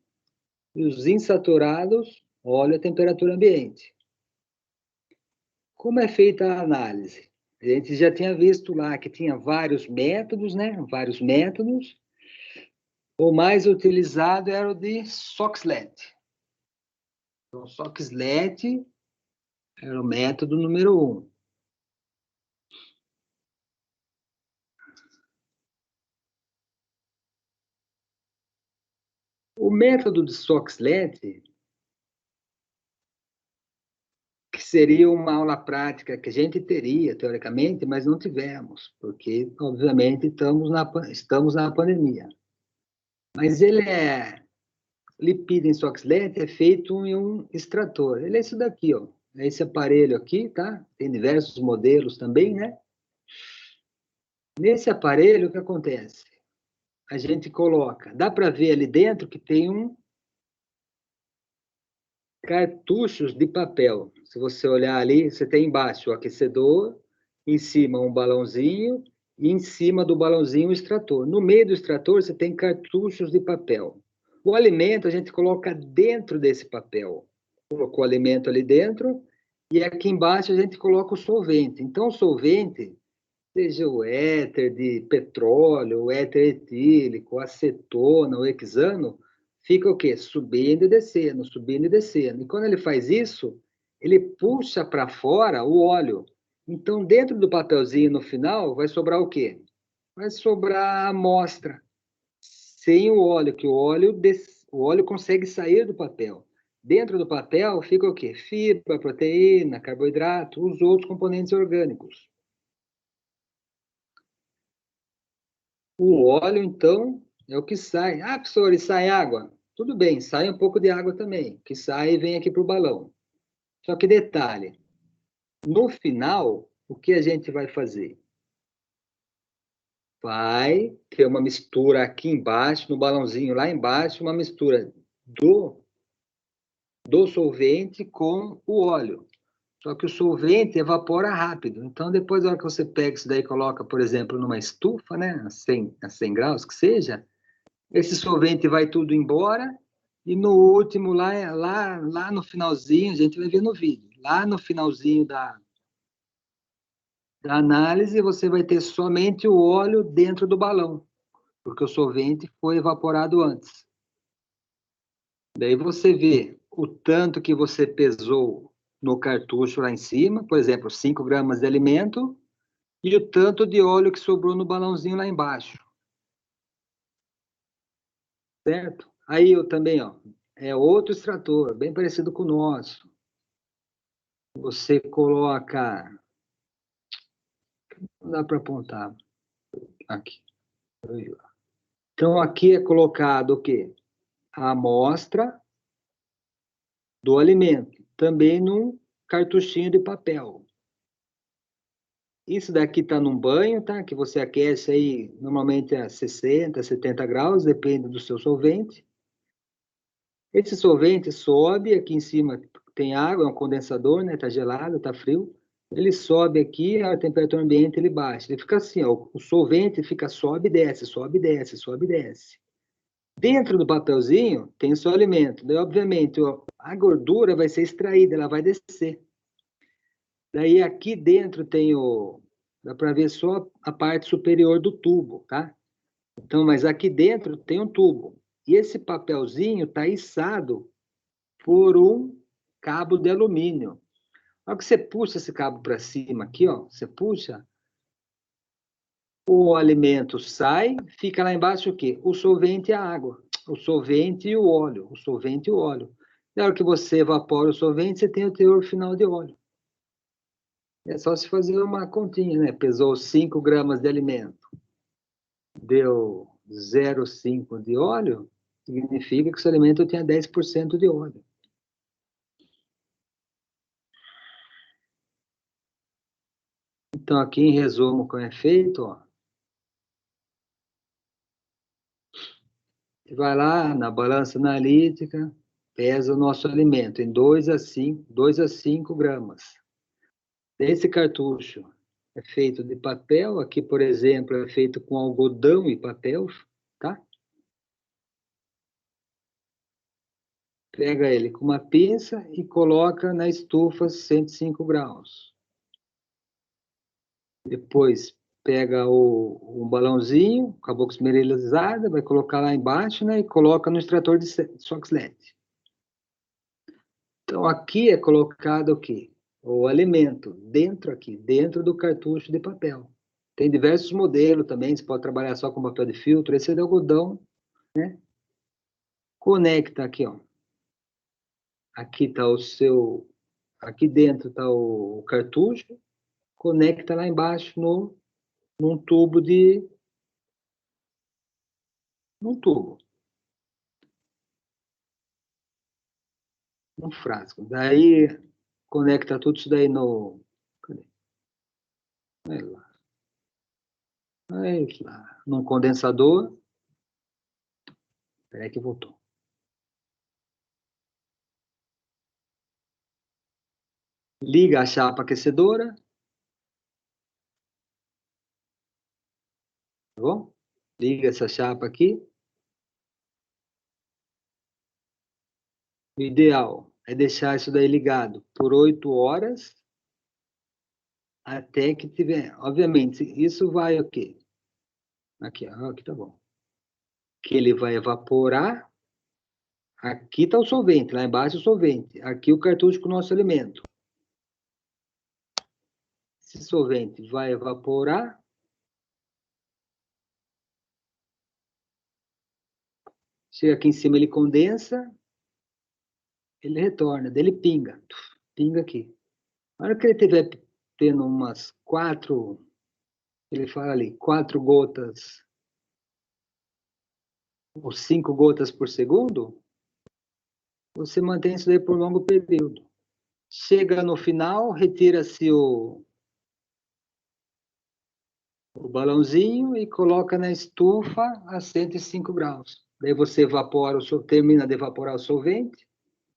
e os insaturados, óleo a temperatura ambiente. Como é feita a análise? A gente já tinha visto lá que tinha vários métodos, né? Vários métodos. O mais utilizado era o de Soxhlet. Então, Soxhlet era o método número 1. O método de Soxhlet, que seria uma aula prática que a gente teria, teoricamente, mas não tivemos, porque, obviamente, estamos na pandemia. Mas ele lipídio em Soxhlet é feito em um extrator. Ele é isso daqui, ó. É esse aparelho aqui, tá? Tem diversos modelos também, né? Nesse aparelho, o que acontece? A gente coloca, dá para ver ali dentro que tem cartuchos de papel. Se você olhar ali, você tem embaixo o aquecedor, em cima um balãozinho, e em cima do balãozinho o extrator. No meio do extrator, você tem cartuchos de papel. O alimento a gente coloca dentro desse papel. Colocou o alimento ali dentro, e aqui embaixo a gente coloca o solvente. Então, o solvente, seja o éter de petróleo, o éter etílico, acetona, o hexano, fica o quê? Subindo e descendo, subindo e descendo. E quando ele faz isso, ele puxa para fora o óleo. Então, dentro do papelzinho, no final, vai sobrar o quê? Vai sobrar a amostra, sem o óleo, que o óleo consegue sair do papel. Dentro do papel fica o quê? Fibra, proteína, carboidrato, os outros componentes orgânicos. O óleo, então, é o que sai. Ah, professor, e sai água? Tudo bem, sai um pouco de água também, que sai e vem aqui para o balão. Só que detalhe, no final, o que a gente vai fazer? Vai ter uma mistura aqui embaixo, no balãozinho lá embaixo, uma mistura do solvente com o óleo. Só que o solvente evapora rápido. Então, depois, na hora que você pega isso daí e coloca, por exemplo, numa estufa, né, a 100 graus, que seja, esse solvente vai tudo embora e no último, lá no finalzinho, a gente vai ver no vídeo, lá no finalzinho da análise, você vai ter somente o óleo dentro do balão, porque o solvente foi evaporado antes. Daí você vê o tanto que você pesou no cartucho lá em cima, por exemplo, 5 gramas de alimento, e o tanto de óleo que sobrou no balãozinho lá embaixo. certo? Aí eu também, ó, é outro extrator, bem parecido com o nosso. Você coloca... Não dá para apontar. Aqui. Então, aqui é colocado o quê? A amostra do alimento, também num cartuchinho de papel. Isso daqui está num banho, tá? Que você aquece aí, normalmente a 60, 70 graus, depende do seu solvente. Esse solvente sobe, aqui em cima tem água, é um condensador, né? Tá gelado, tá frio. Ele sobe aqui, a temperatura ambiente ele baixa. Ele fica assim, ó, o solvente fica sobe e desce, sobe e desce, sobe e desce. Dentro do papelzinho tem o seu alimento. Daí, obviamente, a gordura vai ser extraída, ela vai descer. Daí aqui dentro tem o... Dá para ver só a parte superior do tubo, tá? Então, mas aqui dentro tem um tubo. E esse papelzinho está içado por um cabo de alumínio. Na hora que você puxa esse cabo para cima aqui, ó, você puxa, o alimento sai, fica lá embaixo o quê? O solvente e a água. O solvente e o óleo. O solvente e o óleo. Na hora que você evapora o solvente, você tem o teor final de óleo. É só se fazer uma continha, né? Pesou 5 gramas de alimento, deu 0,5 de óleo, significa que o seu alimento tinha 10% de óleo. Então, aqui em resumo, como é feito, ó. Você vai lá na balança analítica, pesa o nosso alimento em 2 a 5 gramas. Esse cartucho é feito de papel, aqui, por exemplo, é feito com algodão e papel, tá? Pega ele com uma pinça e coloca na estufa 105 graus. Depois pega um balãozinho com a boca esmerilhada, vai colocar lá embaixo, né? E coloca no extrator de Soxhlet. Então, aqui é colocado o quê? O alimento, dentro do cartucho de papel. Tem diversos modelos também, você pode trabalhar só com papel de filtro, esse é de algodão, né? Conecta aqui, ó. Aqui tá o seu... Aqui dentro tá o cartucho, conecta lá embaixo num tubo num tubo. Um frasco. Daí, conecta tudo isso daí no... Cadê? Vai lá. Vai lá. Num condensador. Peraí que voltou. Liga a chapa aquecedora. Tá bom? Liga essa chapa aqui. O ideal é deixar isso daí ligado por 8 horas até que tiver... Obviamente, isso vai o quê? Aqui, ó, aqui tá bom. Que ele vai evaporar. Aqui está o solvente, lá embaixo o solvente. Aqui o cartucho com o nosso alimento. Esse solvente vai evaporar. Chega aqui em cima, ele condensa. Ele retorna, daí ele pinga. Pinga aqui. Na hora que ele estiver tendo umas 4, ele fala ali, 4 gotas ou 5 gotas por segundo, você mantém isso daí por longo período. Chega no final, retira-se o balãozinho e coloca na estufa a 105 graus. Daí você evapora, termina de evaporar o solvente,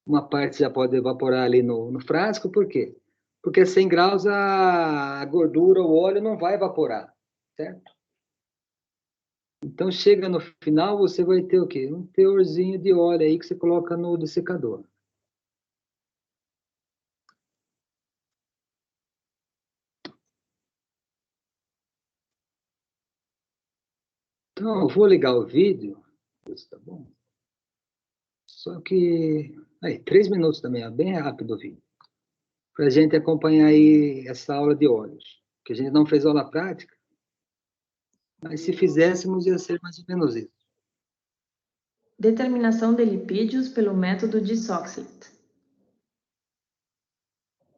uma parte já pode evaporar ali no frasco, por quê? Porque a 100 graus a gordura, o óleo não vai evaporar, certo? Então, chega no final, você vai ter o quê? Um teorzinho de óleo aí que você coloca no dessecador. Então, eu vou ligar o vídeo. Isso tá bom. Só que... Aí, 3 minutos também, é bem rápido o vídeo. Para a gente acompanhar aí essa aula de óleos. Que a gente não fez aula prática, mas se fizéssemos ia ser mais ou menos isso. Determinação de lipídios pelo método de Soxhlet.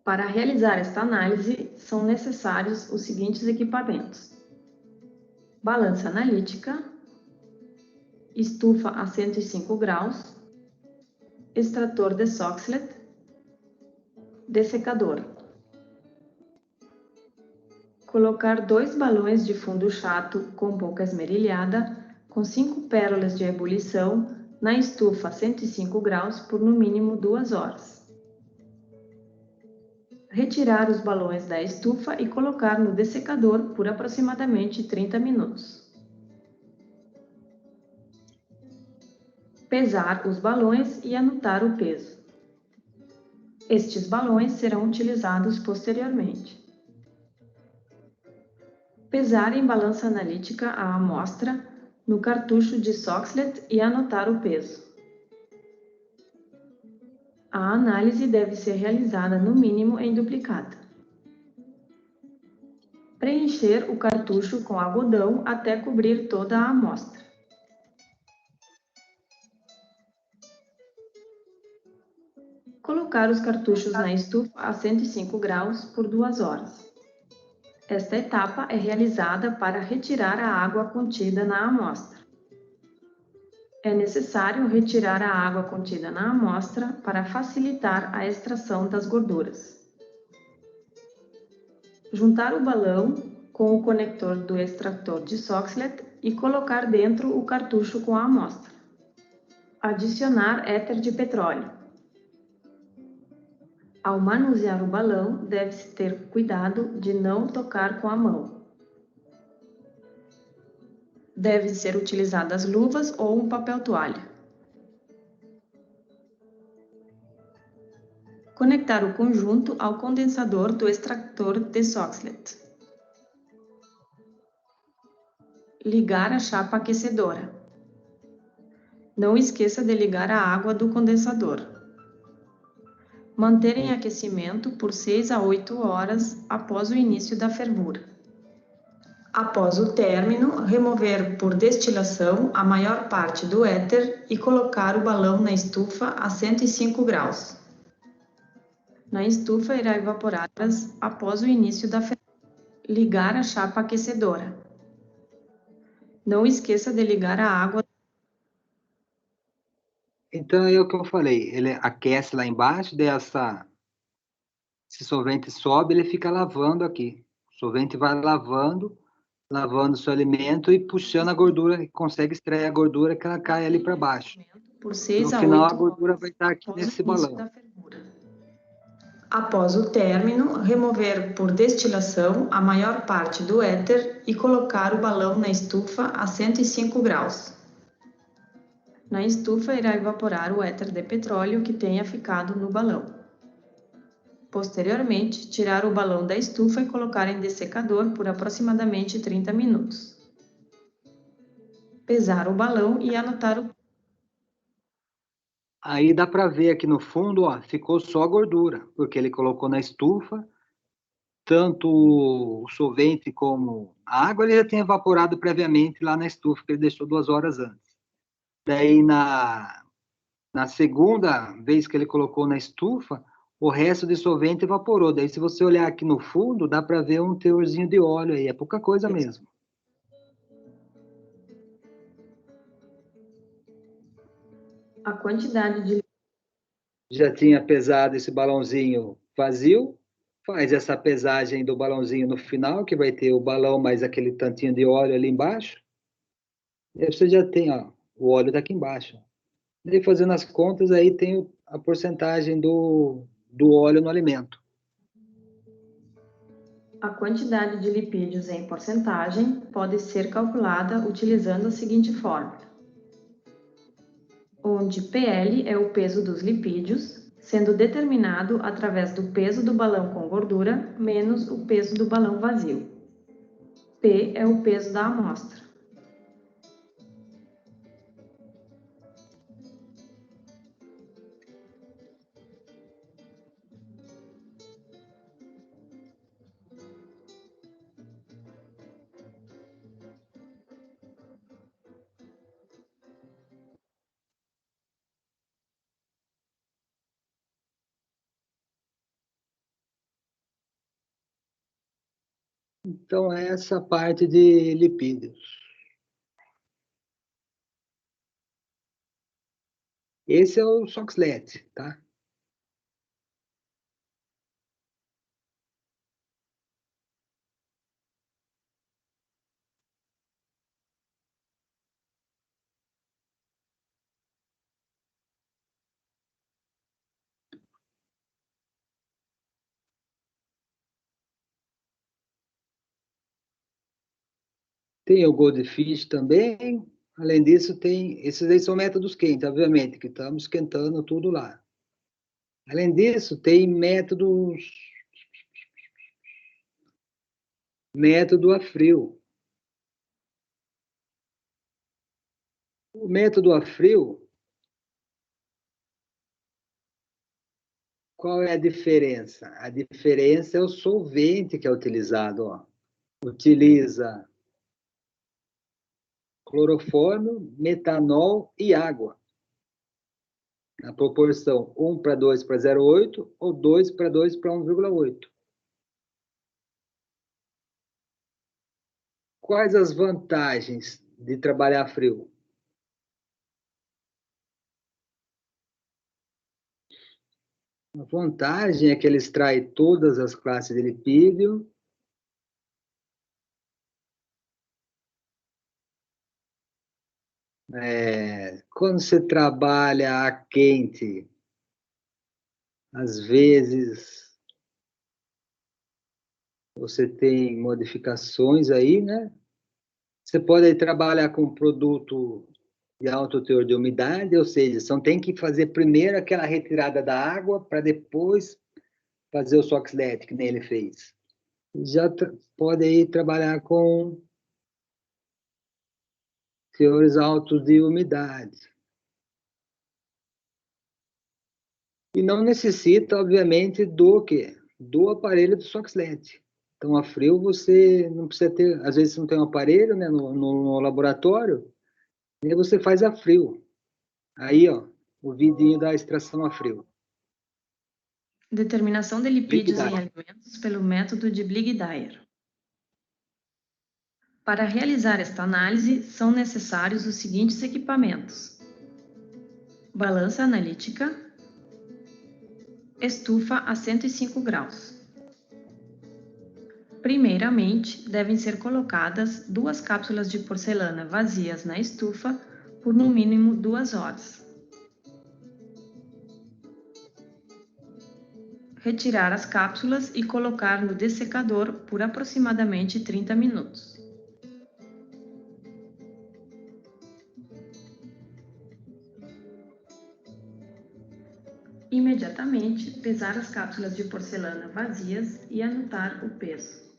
Para realizar esta análise, são necessários os seguintes equipamentos: balança analítica, estufa a 105 graus, extrator de Soxhlet, dessecador. Colocar 2 balões de fundo chato com boca esmerilhada, com 5 pérolas de ebulição, na estufa a 105 graus por no mínimo 2 horas. Retirar os balões da estufa e colocar no dessecador por aproximadamente 30 minutos. Pesar os balões e anotar o peso. Estes balões serão utilizados posteriormente. Pesar em balança analítica a amostra no cartucho de Soxhlet e anotar o peso. A análise deve ser realizada no mínimo em duplicata. Preencher o cartucho com algodão até cobrir toda a amostra. Colocar os cartuchos na estufa a 105 graus por 2 horas. Esta etapa é realizada para retirar a água contida na amostra. É necessário retirar a água contida na amostra para facilitar a extração das gorduras. Juntar o balão com o conector do extrator de Soxhlet e colocar dentro o cartucho com a amostra. Adicionar éter de petróleo. Ao manusear o balão, deve-se ter cuidado de não tocar com a mão. Devem ser utilizadas luvas ou um papel toalha. Conectar o conjunto ao condensador do extrator de Soxhlet. Ligar a chapa aquecedora. Não esqueça de ligar a água do condensador. Manter em aquecimento por 6 a 8 horas após o início da fervura. Após o término, remover por destilação a maior parte do éter e colocar o balão na estufa a 105 graus. Na estufa irá evaporar após o início da fervura. Ligar a chapa aquecedora. Não esqueça de ligar a água. Então é o que eu falei, ele aquece lá embaixo, esse solvente sobe, ele fica lavando aqui. O solvente vai lavando o seu alimento e puxando a gordura, consegue extrair a gordura que ela cai ali para baixo. Por 6 No a final, 8 a gordura horas vai estar aqui após nesse o início balão. da fervura. Após o término, remover por destilação a maior parte do éter e colocar o balão na estufa a 105 graus. Na estufa irá evaporar o éter de petróleo que tenha ficado no balão. Posteriormente, tirar o balão da estufa e colocar em dessecador por aproximadamente 30 minutos. Pesar o balão e anotar o... Aí dá para ver aqui no fundo, ó, ficou só a gordura, porque ele colocou na estufa, tanto o solvente como a água ele já tinha evaporado previamente lá na estufa, que ele deixou 2 horas antes. Daí, na segunda vez que ele colocou na estufa, o resto de solvente evaporou. Daí, se você olhar aqui no fundo, dá para ver um teorzinho de óleo aí, é pouca coisa mesmo. A quantidade de... Já tinha pesado esse balãozinho vazio, faz essa pesagem do balãozinho no final, que vai ter o balão mais aquele tantinho de óleo ali embaixo. E aí você já tem, ó, o óleo daqui embaixo. Daí, fazendo as contas, aí tem a porcentagem do óleo no alimento. A quantidade de lipídios em porcentagem pode ser calculada utilizando a seguinte fórmula, onde PL é o peso dos lipídios, sendo determinado através do peso do balão com gordura menos o peso do balão vazio. P é o peso da amostra. Então, essa parte de lipídios. Esse é o Soxhlet, tá? Tem o Goldfish também. Além disso, tem... Esses aí são métodos quentes, obviamente, que estamos esquentando tudo lá. Além disso, tem método a frio. O método a frio, qual é a diferença? A diferença é o solvente que é utilizado. Ó. Utiliza clorofórmio, metanol e água. Na proporção 1:2:0,8 ou 2:2:1,8. Quais as vantagens de trabalhar frio? A vantagem é que ele extrai todas as classes de lipídio. Quando você trabalha a quente, às vezes você tem modificações aí, né? Você pode aí trabalhar com produto de alto teor de umidade, ou seja, você tem que fazer primeiro aquela retirada da água para depois fazer o Soxhlet, que nem ele fez. Já pode aí trabalhar com teores altos de umidade. E não necessita, obviamente, do quê? Do aparelho do Soxhlet. Então, a frio você não precisa ter, às vezes você não tem um aparelho, né, no laboratório, e aí você faz a frio. Aí, ó, o vidinho da extração a frio. Determinação de lipídios em Blick-Dyer. alimentos pelo método de Blick-Dyer. Para realizar esta análise, são necessários os seguintes equipamentos: balança analítica, estufa a 105 graus. Primeiramente, devem ser colocadas 2 cápsulas de porcelana vazias na estufa por no mínimo 2 horas. Retirar as cápsulas e colocar no dessecador por aproximadamente 30 minutos. Imediatamente, pesar as cápsulas de porcelana vazias e anotar o peso.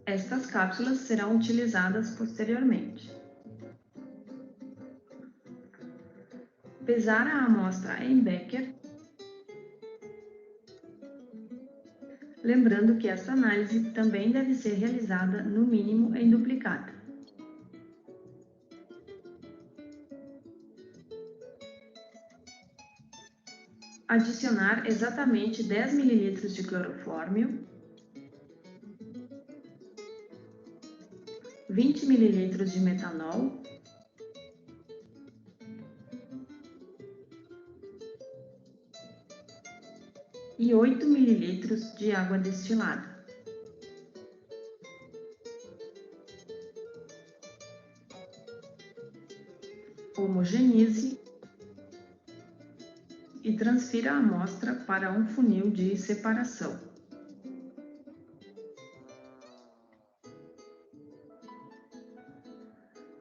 Estas cápsulas serão utilizadas posteriormente. Pesar a amostra em Becker, lembrando que esta análise também deve ser realizada no mínimo em duplicata. Adicionar exatamente 10 ml de clorofórmio, 20 ml de metanol, e 8 ml de água destilada. Homogeneize e transfira a amostra para um funil de separação.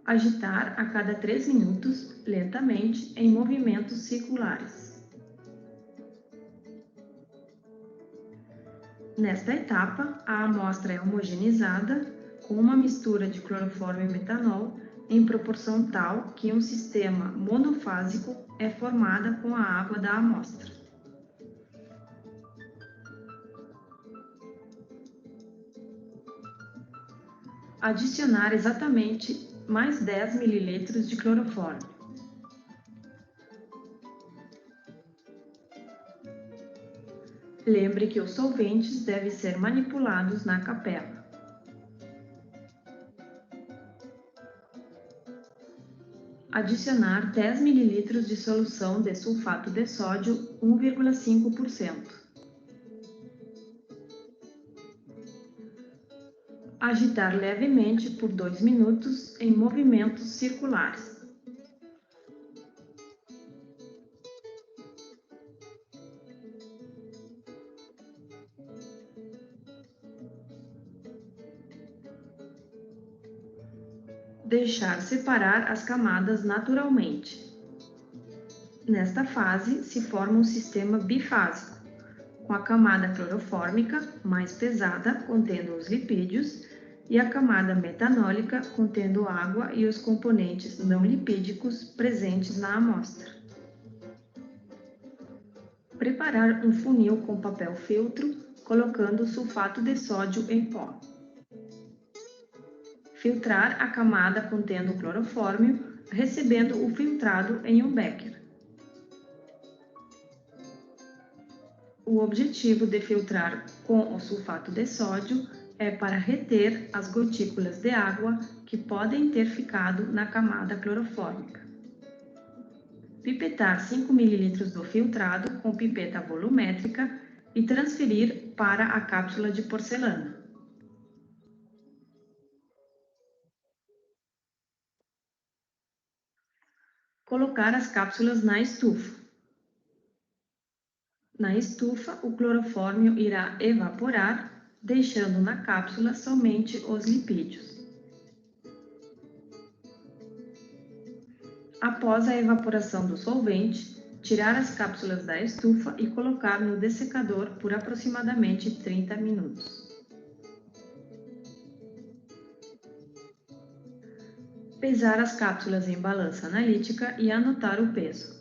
Agitar a cada 3 minutos, lentamente, em movimentos circulares. Nesta etapa, a amostra é homogeneizada com uma mistura de clorofórmio e metanol em proporção tal que um sistema monofásico é formado com a água da amostra. Adicionar exatamente mais 10 ml de clorofórmio. Lembre que os solventes devem ser manipulados na capela. Adicionar 10 ml de solução de sulfato de sódio 1,5%. Agitar levemente por 2 minutos em movimentos circulares. Deixar separar as camadas naturalmente. Nesta fase, se forma um sistema bifásico, com a camada clorofórmica, mais pesada, contendo os lipídios, e a camada metanólica, contendo água e os componentes não lipídicos presentes na amostra. Preparar um funil com papel feltro, colocando sulfato de sódio em pó. Filtrar a camada contendo o clorofórmio, recebendo o filtrado em um becker. O objetivo de filtrar com o sulfato de sódio é para reter as gotículas de água que podem ter ficado na camada clorofórmica. Pipetar 5 ml do filtrado com pipeta volumétrica e transferir para a cápsula de porcelana. Colocar as cápsulas na estufa. Na estufa, o clorofórmio irá evaporar, deixando na cápsula somente os lipídios. Após a evaporação do solvente, tirar as cápsulas da estufa e colocar no dessecador por aproximadamente 30 minutos. Pesar as cápsulas em balança analítica e anotar o peso.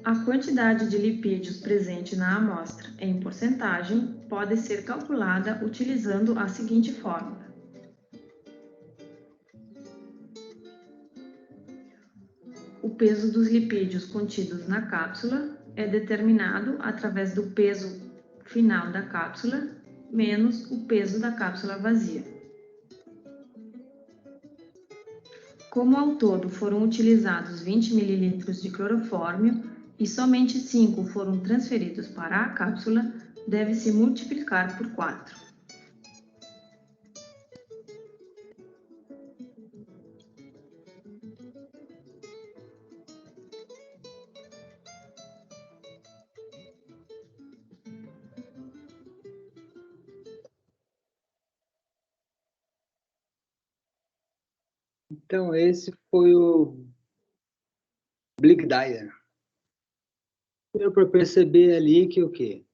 A quantidade de lipídios presente na amostra em porcentagem pode ser calculada utilizando a seguinte fórmula. O peso dos lipídios contidos na cápsula é determinado através do peso final da cápsula menos o peso da cápsula vazia. Como ao todo foram utilizados 20 ml de clorofórmio e somente 5 foram transferidos para a cápsula, deve-se multiplicar por 4. Então, esse foi o Blig Dyer. Deu para perceber ali que o quê?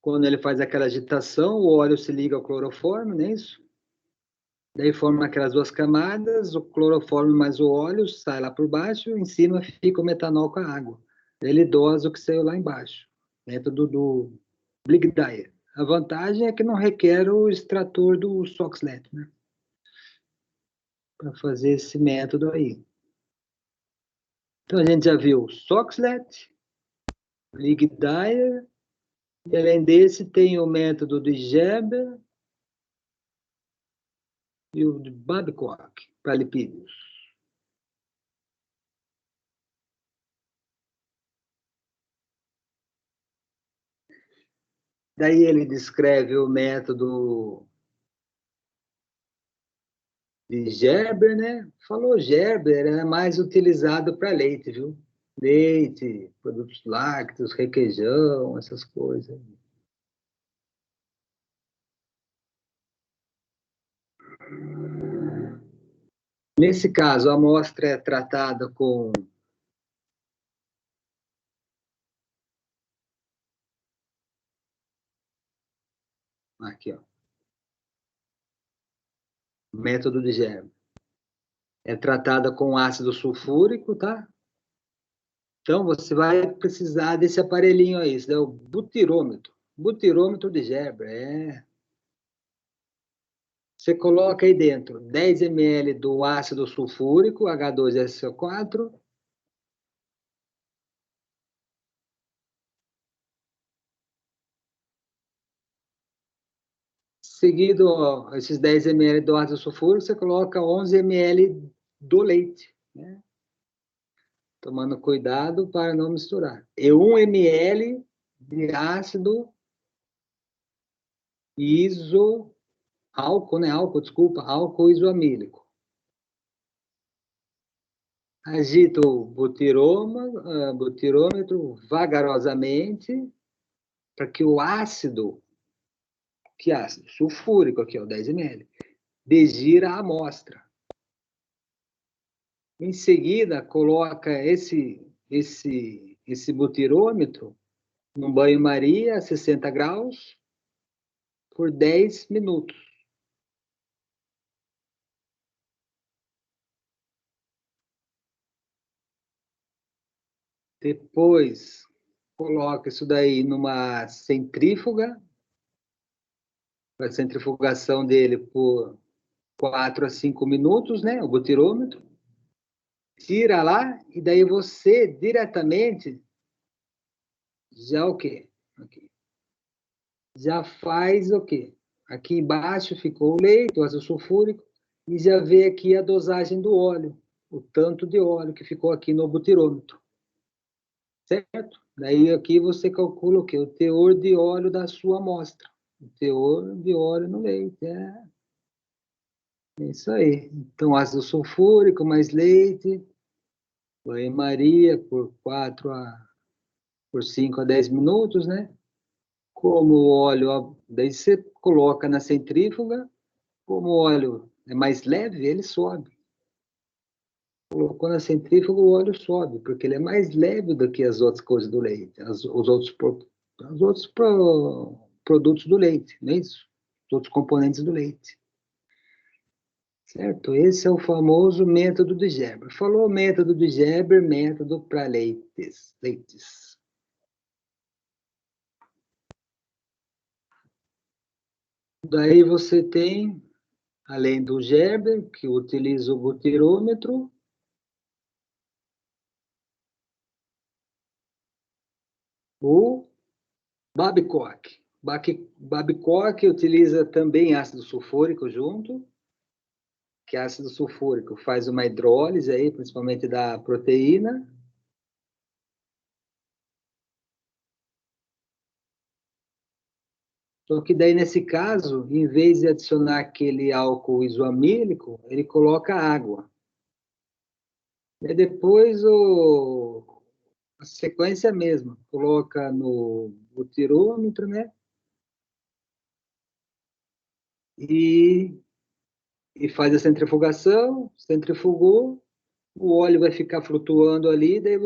Quando ele faz aquela agitação, o óleo se liga ao clorofórmio, não é isso? Daí forma aquelas duas camadas, o clorofórmio mais o óleo sai lá por baixo, em cima fica o metanol com a água. Ele dosa o que saiu lá embaixo. Método do Blig Dyer. A vantagem é que não requer o extrator do Soxhlet, né? Para fazer esse método aí. Então, a gente já viu Soxhlet, Blig Dyer, e além desse tem o método de Gerber e o de Babcock, para lipídios. Daí ele descreve o método de Gerber, né? Falou Gerber, é mais utilizado para leite, viu? Leite, produtos lácteos, requeijão, essas coisas. Nesse caso, a amostra é tratada com aqui, ó. Método de Gerber. É tratada com ácido sulfúrico, tá? Então, você vai precisar desse aparelhinho aí, isso é o butirômetro. Butirômetro de Gerber, Você coloca aí dentro 10 ml do ácido sulfúrico, H2SO4. Seguido ó, esses 10 ml do ácido sulfúrico, você coloca 11 ml do leite, né? Tomando cuidado para não misturar. E 1 ml de ácido álcool, né? Álcool isoamílico. Agita o butirômetro vagarosamente para que o ácido, que ácido? Sulfúrico aqui, ó, 10 ml, desgira a amostra. Em seguida, coloca esse butirômetro num banho-maria a 60 graus por 10 minutos. Depois, coloca isso daí numa centrífuga, a centrifugação dele por 4 a 5 minutos, né, o butirômetro. Tira lá, e daí você diretamente já o quê? Aqui. Já faz o quê? Aqui embaixo ficou o leite, o ácido sulfúrico, e já vê aqui a dosagem do óleo, o tanto de óleo que ficou aqui no butirômetro. Certo? Daí aqui você calcula o quê? O teor de óleo da sua amostra. O teor de óleo no leite. É isso aí. Então, ácido sulfúrico mais leite, banho-maria por 5 a 10 minutos, né? Como o óleo, daí você coloca na centrífuga, como o óleo é mais leve, ele sobe. Colocou na centrífuga, o óleo sobe, porque ele é mais leve do que as outras coisas do leite, os outros produtos do leite, não é isso? Os outros componentes do leite. Certo? Esse é o famoso método de Geber. Falou método de Geber, método para leites. Daí você tem, além do Geber, que utiliza o butirômetro, o Babcock. Babcock utiliza também ácido sulfúrico junto, que ácido sulfúrico faz uma hidrólise aí, principalmente da proteína. Só que daí, nesse caso, em vez de adicionar aquele álcool isoamílico, ele coloca água. E depois a sequência é a mesma. Coloca no butirômetro, né? E faz a centrifugação, centrifugou, o óleo vai ficar flutuando ali, daí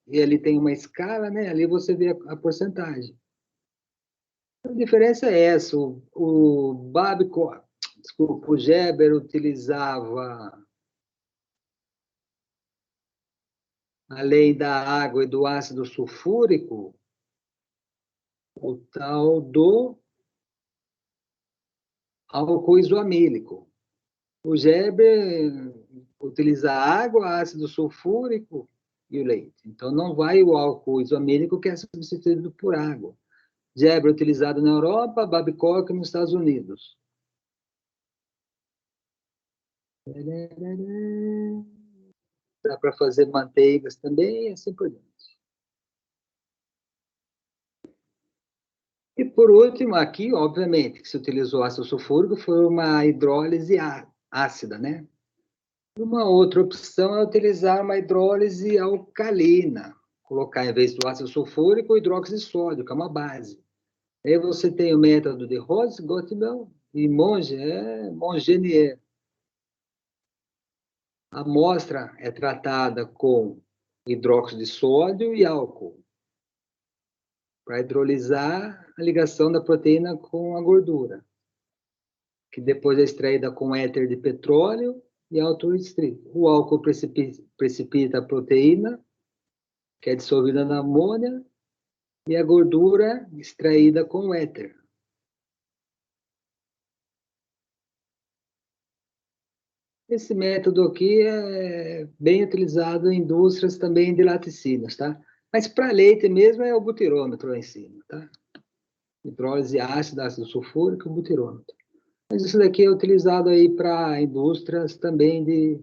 e ali tem uma escala, né? Ali você vê a porcentagem. A diferença é essa, o Babcock, desculpa, o Geber utilizava, além da água e do ácido sulfúrico, o tal do álcool isoamílico. O Geber utiliza água, ácido sulfúrico e o leite. Então, não vai o álcool isoamílico, que é substituído por água. Geber utilizado na Europa, Babcock nos Estados Unidos. Dá para fazer manteigas também, e assim por diante. E por último, aqui, obviamente, que se utilizou ácido sulfúrico foi uma hidrólise ácida, né? Uma outra opção é utilizar uma hidrólise alcalina, colocar em vez do ácido sulfúrico o hidróxido de sódio, que é uma base. Aí você tem o método de Rose-Gottebel e Mongenier. A amostra é tratada com hidróxido de sódio e álcool, para hidrolisar a ligação da proteína com a gordura, que depois é extraída com éter de petróleo e autoestrito. O álcool precipita a proteína, que é dissolvida na amônia, e a gordura extraída com éter. Esse método aqui é bem utilizado em indústrias também de laticínios, tá? Mas para leite mesmo é o butirômetro lá em cima, tá? Hidrólise ácida, ácido sulfúrico, butirômetro. Mas isso daqui é utilizado aí para indústrias também de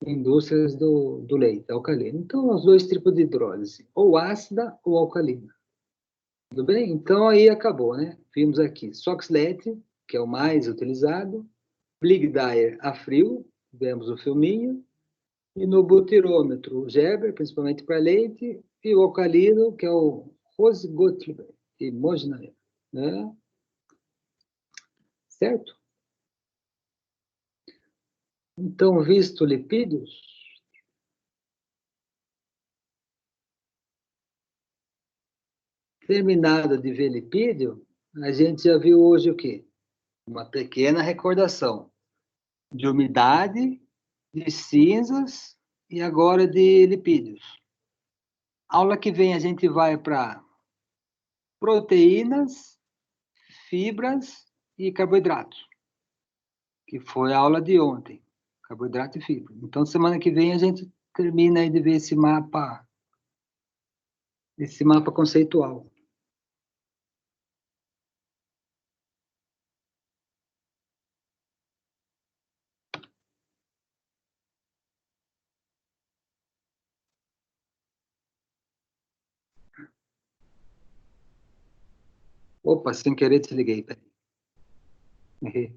indústrias do leite, alcalino. Então, os dois tipos de hidrólise, ou ácida ou alcalina. Tudo bem? Então, aí acabou, né? Vimos aqui Soxhlet, que é o mais utilizado, Bligh-Dyer a frio, vemos o filminho, e no butirômetro, o Gerber, principalmente para leite, e o alcalino, que é o Rose-Gottlieb e Mojnaer, né? Certo? Então, visto lipídios, terminado de ver lipídio, a gente já viu hoje o quê? Uma pequena recordação de umidade, de cinzas e agora de lipídios. Aula que vem a gente vai para proteínas, fibras e carboidratos, que foi a aula de ontem, carboidrato e fibra. Então, semana que vem a gente termina aí de ver esse mapa conceitual. Opa, sem querer desliguei, peraí. Errei.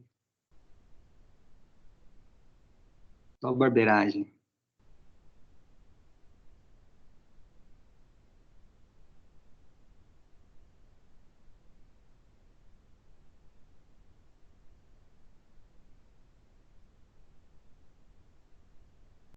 Só barbeiragem.